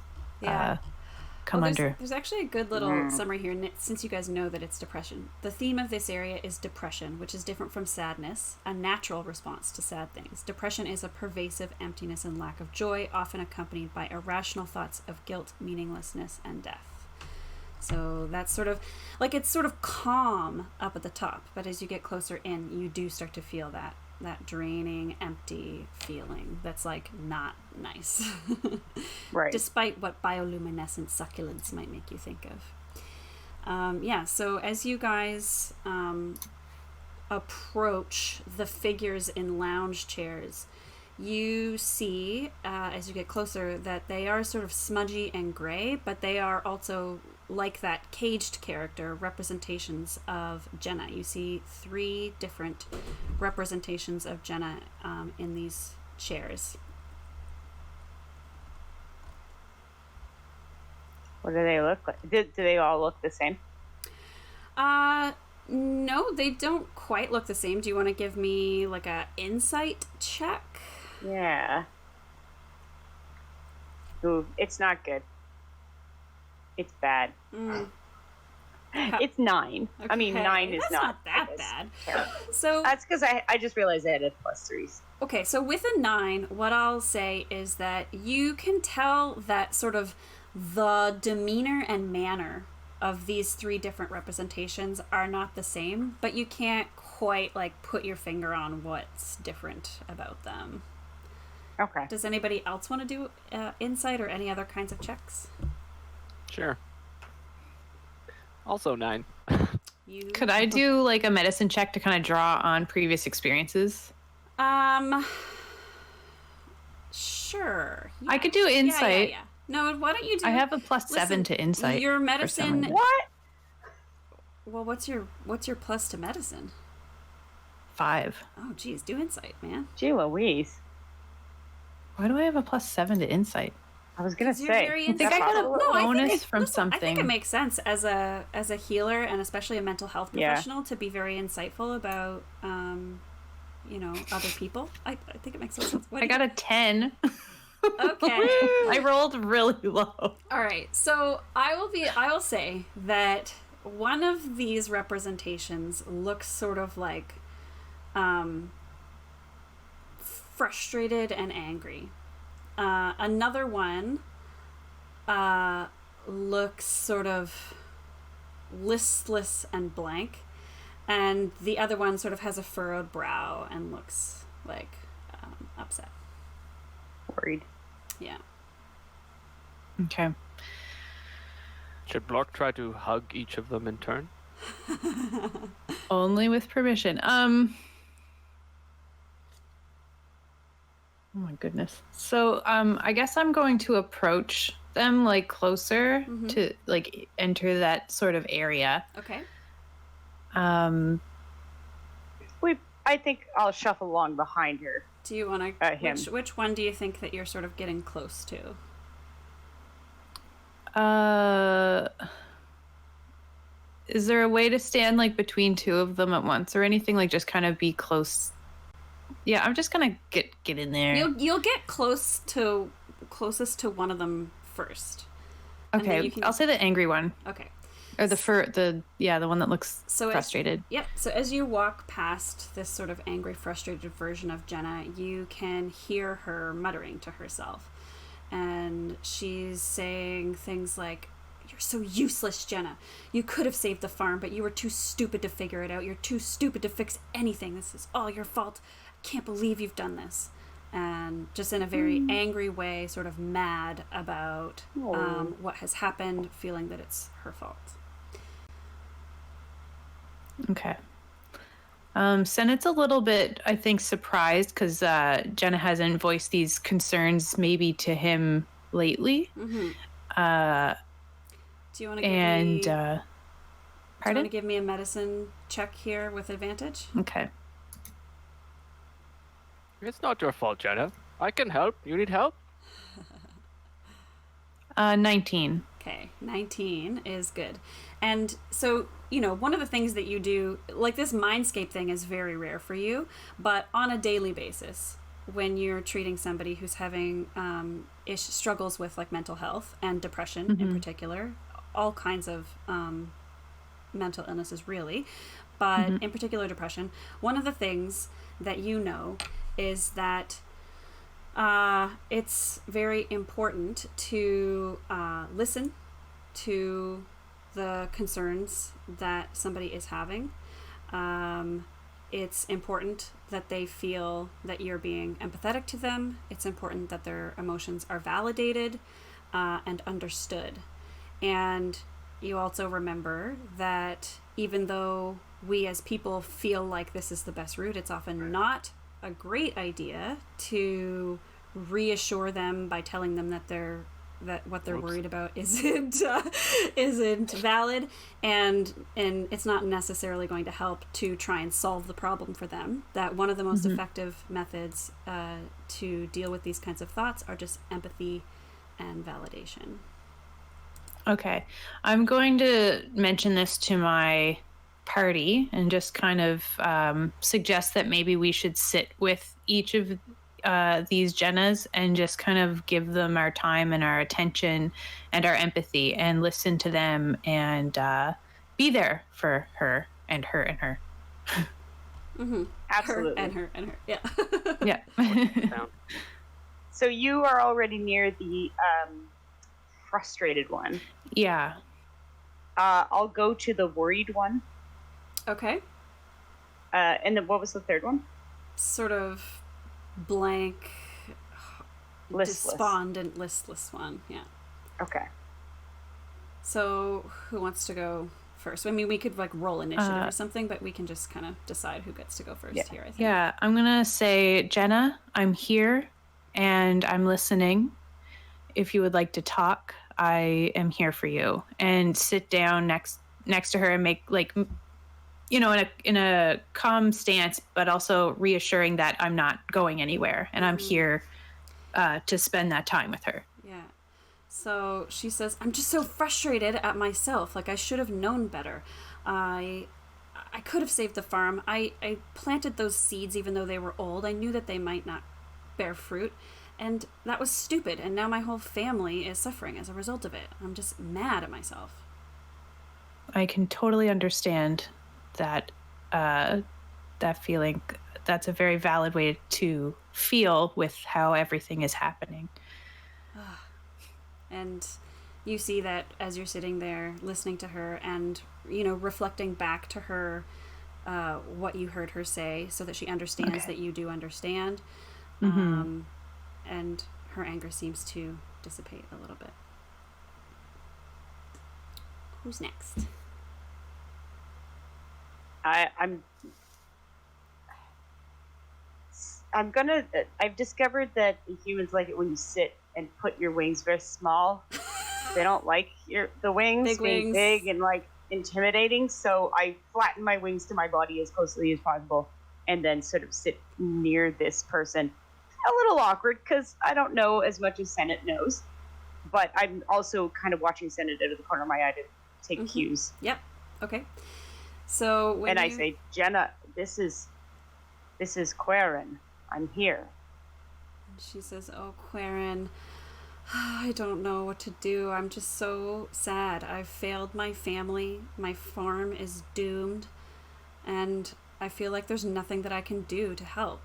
come under. There's actually a good little summary here, since you guys know that it's depression. The theme of this area is depression, which is different from sadness, a natural response to sad things. Depression is a pervasive emptiness and lack of joy, often accompanied by irrational thoughts of guilt, meaninglessness, and death. So that's sort of, like, it's sort of calm up at the top, but as you get closer in, you do start to feel that draining, empty feeling that's, like, not nice. Right. Despite what bioluminescent succulents might make you think of. So as you guys approach the figures in lounge chairs, you see, as you get closer, that they are sort of smudgy and gray, but they are also, like that caged character, representations of Jenna. You see 3 different representations of Jenna in these chairs. What do they look like? Do they all look the same? No, they don't quite look the same. Do you want to give me like a insight check? Yeah. Ooh, it's not good. It's bad. It's 9. Okay. I mean, 9 is That's not that bad. Terrible. So That's because I just realized I had +3s. okay, so with a 9, what I'll say is that you can tell that sort of the demeanor and manner of these 3 different representations are not the same, but you can't quite like put your finger on what's different about them. Okay. Does anybody else want to do insight or any other kinds of checks? Sure. Also 9. You Could I do like a medicine check to kind of draw on previous experiences? Sure. I could do insight. Yeah. No, why don't you do? I have a +7 Listen, to insight. Your for some medicine. reason. What? Well, what's your plus to medicine? 5. Oh, geez, do insight, man. Gee Louise. Why do I have a +7 to insight? I was gonna 'Cause you're say. very I think I got a No, I think bonus from something. I think it makes sense as a healer and especially a mental health Yeah. professional to be very insightful about other people. I think it makes sense. I got a 10. Okay. I rolled really low. All right. So I will say that one of these representations looks sort of like frustrated and angry. Another one looks sort of listless and blank, and the other one sort of has a furrowed brow and looks like upset. Worried. Yeah. Okay. Should Blork try to hug each of them in turn? Only with permission. Oh my goodness. So I guess I'm going to approach them like closer to like enter that sort of area. Okay. I think I'll shuffle along behind her. Do you want to? Him. Which one do you think that you're sort of getting close to? Is there a way to stand like between 2 of them at once or anything? Like just kind of be close. Yeah, I'm just gonna get in there. You'll get closest to one of them first. And then Okay, you can- I'll say the angry one Okay. or the one that looks So frustrated. Yep. So as you walk past this sort of angry, frustrated version of Jenna, you can hear her muttering to herself. And she's saying things like, "You're so useless, Jenna. You could have saved the farm, but you were too stupid to figure it out. You're too stupid to fix anything. This is all your fault. I can't believe you've done this." And just in a very angry way, sort of mad about what has happened, feeling that it's her fault. Okay. Senna's a little bit, I think, surprised because Jenna hasn't voiced these concerns maybe to him lately. Mm-hmm. Do you want to give And me? Do you want pardon? to give me a medicine check here with advantage? Okay. It's not your fault, Jenna. I can help. You need help? 19. Okay, 19 is good. And so, one of the things that you do, like this mindscape thing is very rare for you, but on a daily basis, when you're treating somebody who's having struggles with like mental health and depression in particular, all kinds of mental illnesses really, but in particular depression, one of the things that you know is that it's very important to listen to the concerns that somebody is having. It's important that they feel that you're being empathetic to them. It's important that their emotions are validated and understood. And you also remember that even though we as people feel like this is the best route, it's often not a great idea to reassure them by telling them that what they're worried about isn't valid, and it's not necessarily going to help to try and solve the problem for them. That one of the most effective methods to deal with these kinds of thoughts are just empathy and validation. Okay. I'm going to mention this to my party and just kind of suggest that maybe we should sit with each of these Jennas and just kind of give them our time and our attention and our empathy and listen to them and be there for her and her and her. Absolutely. Her and her. Yeah. Yeah. So you are already near the frustrated one. Yeah. I'll go to the worried one. Okay. And then what was the third one? Sort of blank, Listless. despondent, listless one. Yeah. Okay. So who wants to go first? I mean, we could like roll initiative or something, but we can just kind of decide who gets to go first here, I think. Yeah, I'm going to say, Jenna, I'm here and I'm listening. If you would like to talk, I am here for you. And sit down next to her and make like, you know, in a calm stance, but also reassuring that I'm not going anywhere and I'm here to spend that time with her. Yeah. So she says, I'm just so frustrated at myself. Like, I should have known better. I could have saved the farm. I planted those seeds even though they were old. I knew that they might not bear fruit. And that was stupid. And now my whole family is suffering as a result of it. I'm just mad at myself. I can totally understand that that feeling. That's a very valid way to feel with how everything is happening. And you see that as you're sitting there listening to her and, you know, reflecting back to her what you heard her say so that she understands that you do understand. And her anger seems to dissipate a little bit. Who's next? I've discovered that humans like it when you sit and put your wings very small. They don't like the wings being big and like intimidating, so I flatten my wings to my body as closely as possible and then sort of sit near this person. A little awkward because I don't know as much as Senate knows, but I'm also kind of watching Senate out of the corner of my eye to take cues. Yep. Okay. So I say, Jenna, this is Quarren. I'm here. And she says, "Oh, Quarren, I don't know what to do. I'm just so sad. I've failed my family. My farm is doomed, and I feel like there's nothing that I can do to help."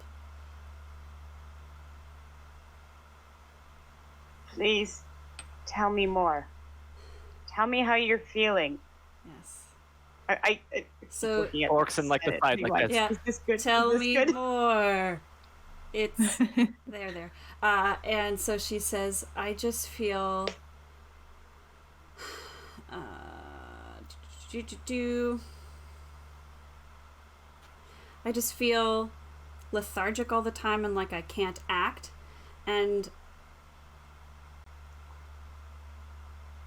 Please, tell me more. Tell me how you're feeling. Yes. I so Orcs in like the side like this. Yeah. Is this good? Tell Is this me good? more. It's there. And so she says, I just feel I just feel lethargic all the time and like I can't act. And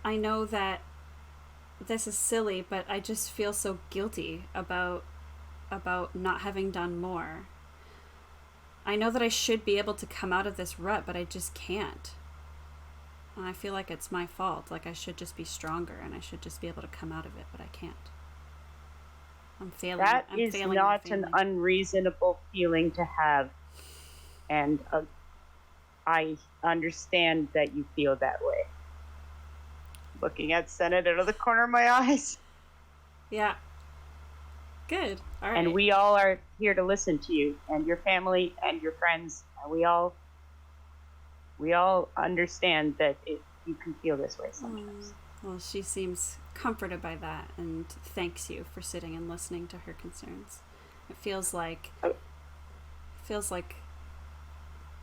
I know that this is silly, but I just feel so guilty about not having done more. I know that I should be able to come out of this rut, but I just can't. And I feel like it's my fault. Like I should just be stronger and I should just be able to come out of it, but I can't. I'm failing. That I'm is failing not my an family. unreasonable feeling to have. And I understand that you feel that way. Looking at Senate out of the corner of my eyes. Yeah. Good. All right. And we all are here to listen to you and your family and your friends. And we all understand that you can feel this way sometimes. Well, she seems comforted by that and thanks you for sitting and listening to her concerns. It feels like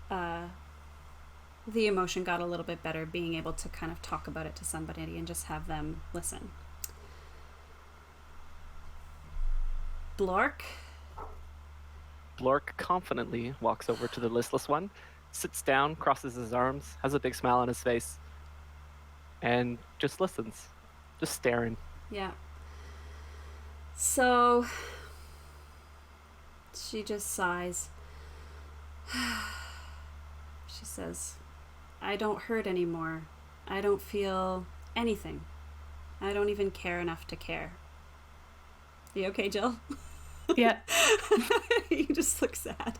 the emotion got a little bit better being able to kind of talk about it to somebody and just have them listen. Blork, Blork confidently walks over to the listless one, sits down, crosses his arms, has a big smile on his face, and just listens, just staring. Yeah. So she just sighs. She says, I don't hurt anymore. I don't feel anything. I don't even care enough to care. You okay, Jill? Yeah. You just look sad.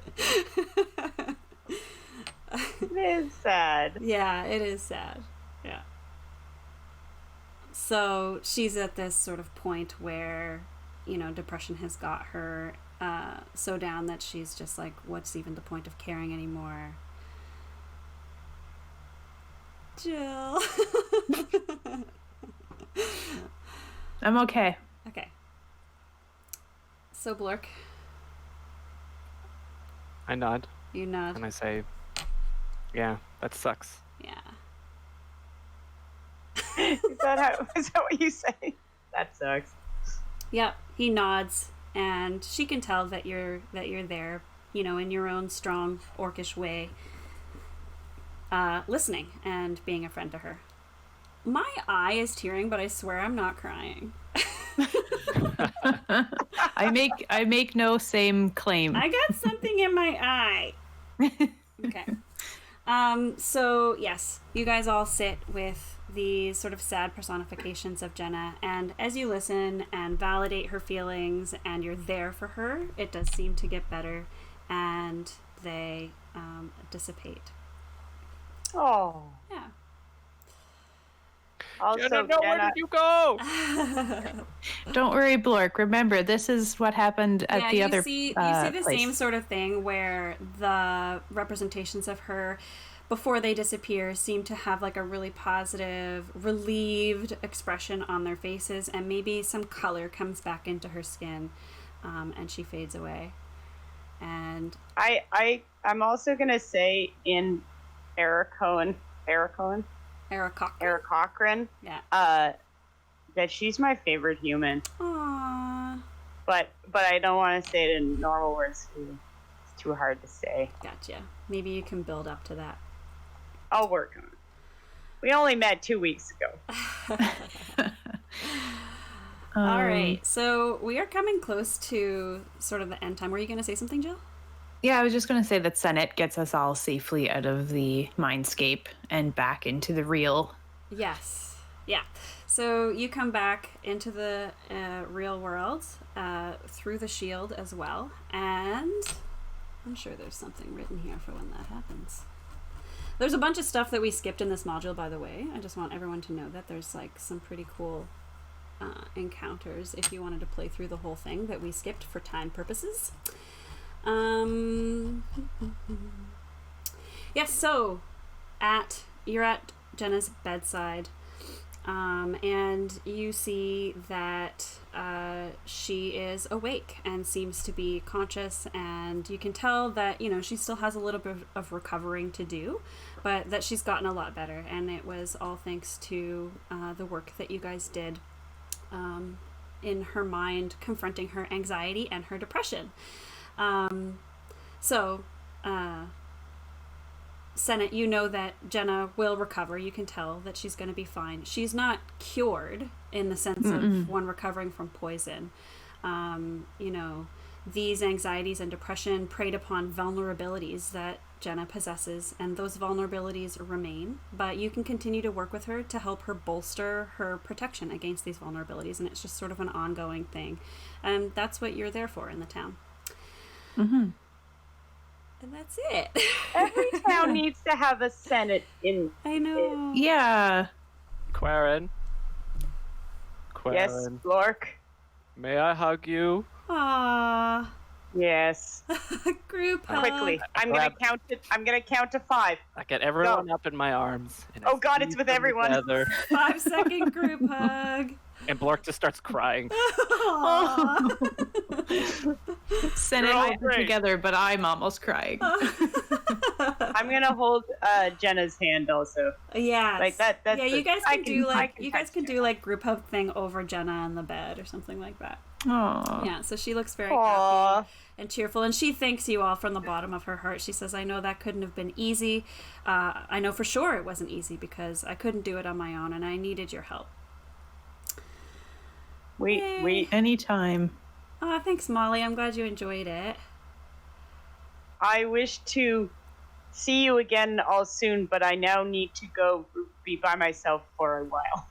It is sad. Yeah, it is sad. Yeah. So she's at this sort of point where, depression has got her so down that she's just like, what's even the point of caring anymore? Jill. I'm okay. Okay. So, Blork, I nod you nod. and I say, yeah, that sucks. Yeah. Is that what you say? That sucks. Yep. He nods, and she can tell that you're there, in your own strong orcish way, listening and being a friend to her. My eye is tearing, but I swear I'm not crying. I make no same claim. I got something in my eye. Okay. So yes, you guys all sit with these sort of sad personifications of Jenna, and as you listen and validate her feelings and you're there for her, it does seem to get better, and they dissipate. Oh. Yeah. Also, Jenna, where did you go? Don't worry, Blork. Remember, this is what happened at the other you see the place. same sort of thing where the representations of her before they disappear seem to have like a really positive, relieved expression on their faces, and maybe some color comes back into her skin, and she fades away. And I'm also gonna say in Eric Cochran, yeah. That she's my favorite human. Aww. But I don't want to say it in normal words. It's too hard to say. Gotcha. Maybe you can build up to that. I'll work on it. We only met 2 weeks ago. All right. So we are coming close to sort of the end time. Were you going to say something, Jill? Yeah, I was just going to say that Senate gets us all safely out of the mindscape and back into the real. Yes. Yeah. So you come back into the real world through the shield as well. And I'm sure there's something written here for when that happens. There's a bunch of stuff that we skipped in this module, by the way. I just want everyone to know that there's like some pretty cool encounters if you wanted to play through the whole thing that we skipped for time purposes. Yes, so you're at Jenna's bedside, and you see that she is awake and seems to be conscious, and you can tell that she still has a little bit of recovering to do, but that she's gotten a lot better, and it was all thanks to the work that you guys did in her mind, confronting her anxiety and her depression. Senate, you know that Jenna will recover. You can tell that she's going to be fine. She's not cured in the sense of one recovering from poison. These anxieties and depression preyed upon vulnerabilities that Jenna possesses, and those vulnerabilities remain, but you can continue to work with her to help her bolster her protection against these vulnerabilities, and it's just sort of an ongoing thing. And that's what you're there for in the town. Mm-hmm. And that's it. Every town needs to have a Senate in. I know. Yeah. Quarren. Yes, Blork. May I hug you? Aww. Yes. Group hug. Quickly. I'm gonna count to 5. I get everyone up in my arms. And oh God, it's with everyone. 5-second group hug. And Blork just starts crying. Senate and I together, but I'm almost crying. I'm gonna hold Jenna's hand also. Yeah. Like that. You guys can do like group hug thing over Jenna on the bed or something like that. Aw. Yeah, so she looks very Aw. happy and cheerful, and she thanks you all from the bottom of her heart. She says, I know that couldn't have been easy. I know for sure it wasn't easy because I couldn't do it on my own, and I needed your help. Wait. Anytime. Oh, thanks, Molly. I'm glad you enjoyed it. I wish to see you again all soon, but I now need to go be by myself for a while.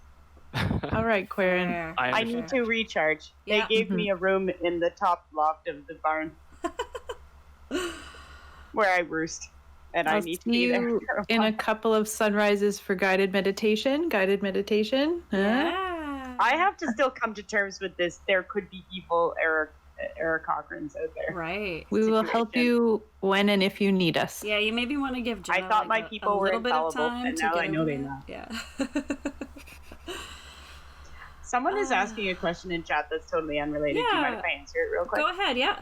All right, Quaren. Fair. I I understand. need to recharge. Yeah. They gave me a room in the top loft of the barn where I roost, and I I'll need to see be there you for a in a while. couple of sunrises for guided meditation. Huh? Yeah. I have to still come to terms with this. There could be evil Eric Cochrans out there. Right. We will help situation. you when and if you need us. Yeah, you maybe want to give Jenna I thought my a people were little bit of infallible, time and to now get I know over they're it. not. Yeah. Someone is asking a question in chat that's totally unrelated. Do you mind Yeah. if I answer it real quick? Go ahead, yeah.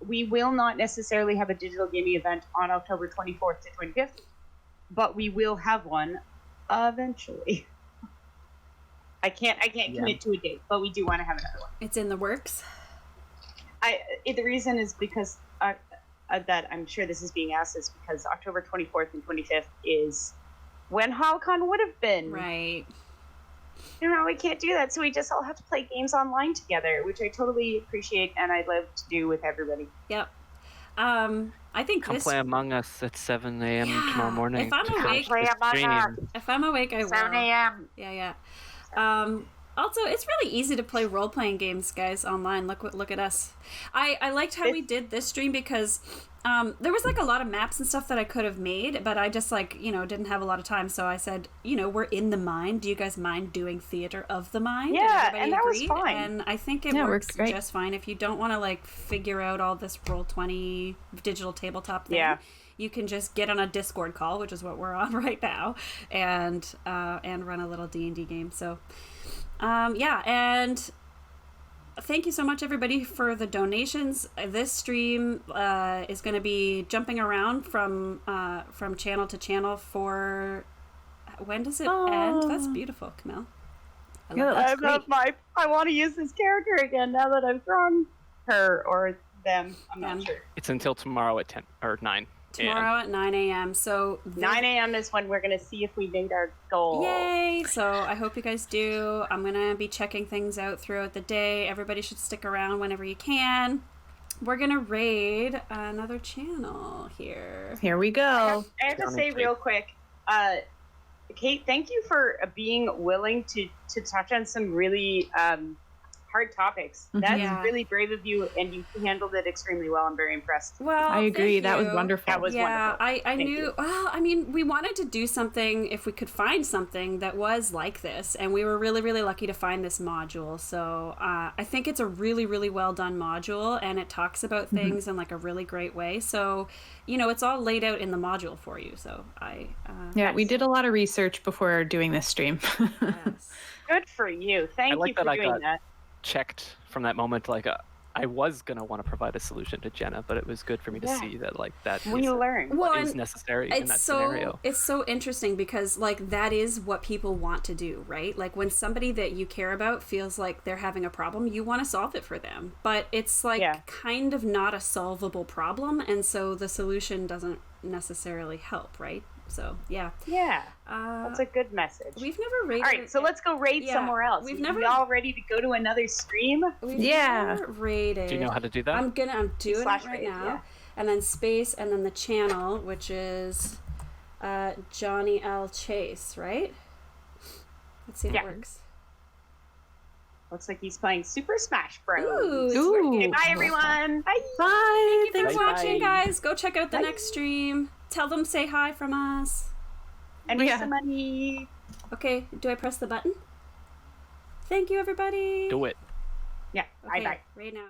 We will not necessarily have a digital gaming event on October 24th to 25th, but we will have one eventually. I can't commit to a date, but we do want to have another one. It's in the works. The reason is because that I'm sure this is being asked is because October 24th and 25th is when HowlCon would have been. Right. We can't do that, so we just all have to play games online together, which I totally appreciate and I'd love to do with everybody. Yep. I think Come this. play Among Us at 7 a.m. Yeah, tomorrow morning. if I'm to awake- finish Play the Among Us. stream. If I'm awake, I will. 7 a.m. Yeah. Also, it's really easy to play role-playing games, guys, online. Look at us. I liked how we did this stream because there was like a lot of maps and stuff that I could have made, but I just didn't have a lot of time. So I said, we're in the mind. Do you guys mind doing theater of the mind? Yeah, everybody and that was agreed, fine. And I think it Yeah, it works worked great. just fine. If you don't want to figure out all this Roll20 digital tabletop thing. Yeah. You can just get on a Discord call, which is what we're on right now, and run a little D&D game. So. And thank you so much, everybody, for the donations. This stream is going to be jumping around from channel to channel for... When does it end? That's beautiful, Camille. I love that. I want to use this character again now that I've drawn her or them. I'm Them. not sure. It's until tomorrow at 10 or 9. Tomorrow at 9 a.m. So 9 a.m. is when we're going to see if we made our goal. Yay! So I hope you guys do. I'm going to be checking things out throughout the day. Everybody should stick around whenever you can. We're going to raid another channel here. Here we go. I have to say real quick, Kate, thank you for being willing to touch on some really hard topics. That's Yeah. really brave of you, and you handled it extremely well. I'm very impressed. Well, I agree. thank That was you. wonderful. That was Yeah, wonderful. I Thank knew. you. Well, I mean, we wanted to do something if we could find something that was like this, and we were really, really lucky to find this module. So I think it's a really, really well done module, and it talks about things in a really great way. So, it's all laid out in the module for you. So Yeah, we did a lot of research before doing this stream. yes. Good for you. Thank I like you for that I doing got- that. Checked from that moment, I was going to want to provide a solution to Jenna, but it was good for me to Yeah. see that that We learn. Well, is and necessary in that it's scenario. it's so interesting because that is what people want to do, right? When somebody that you care about feels like they're having a problem, you want to solve it for them, but it's kind of not a solvable problem, and so the solution doesn't necessarily help, right? So yeah, That's a good message. we've never raided. All right, so let's go raid Yeah, somewhere else. we've We never- all ready to go to another stream? We've Yeah. never raided. Do you know how to do that? I'm doing it Slash right raid, now, yeah. and then space, and then the channel, which is Johnny L. Chase, right? Let's see how Yeah. it works. Looks like he's playing Super Smash Bros. Ooh, it's Ooh. working. Okay, bye everyone. Bye. Bye. Thank you for Bye-bye. watching, guys. Go check out the Bye. next stream. Tell them say hi from us. And make Yeah. some money. Okay, do I press the button? Thank you, everybody. Do it. Yeah. Okay, Bye. right now.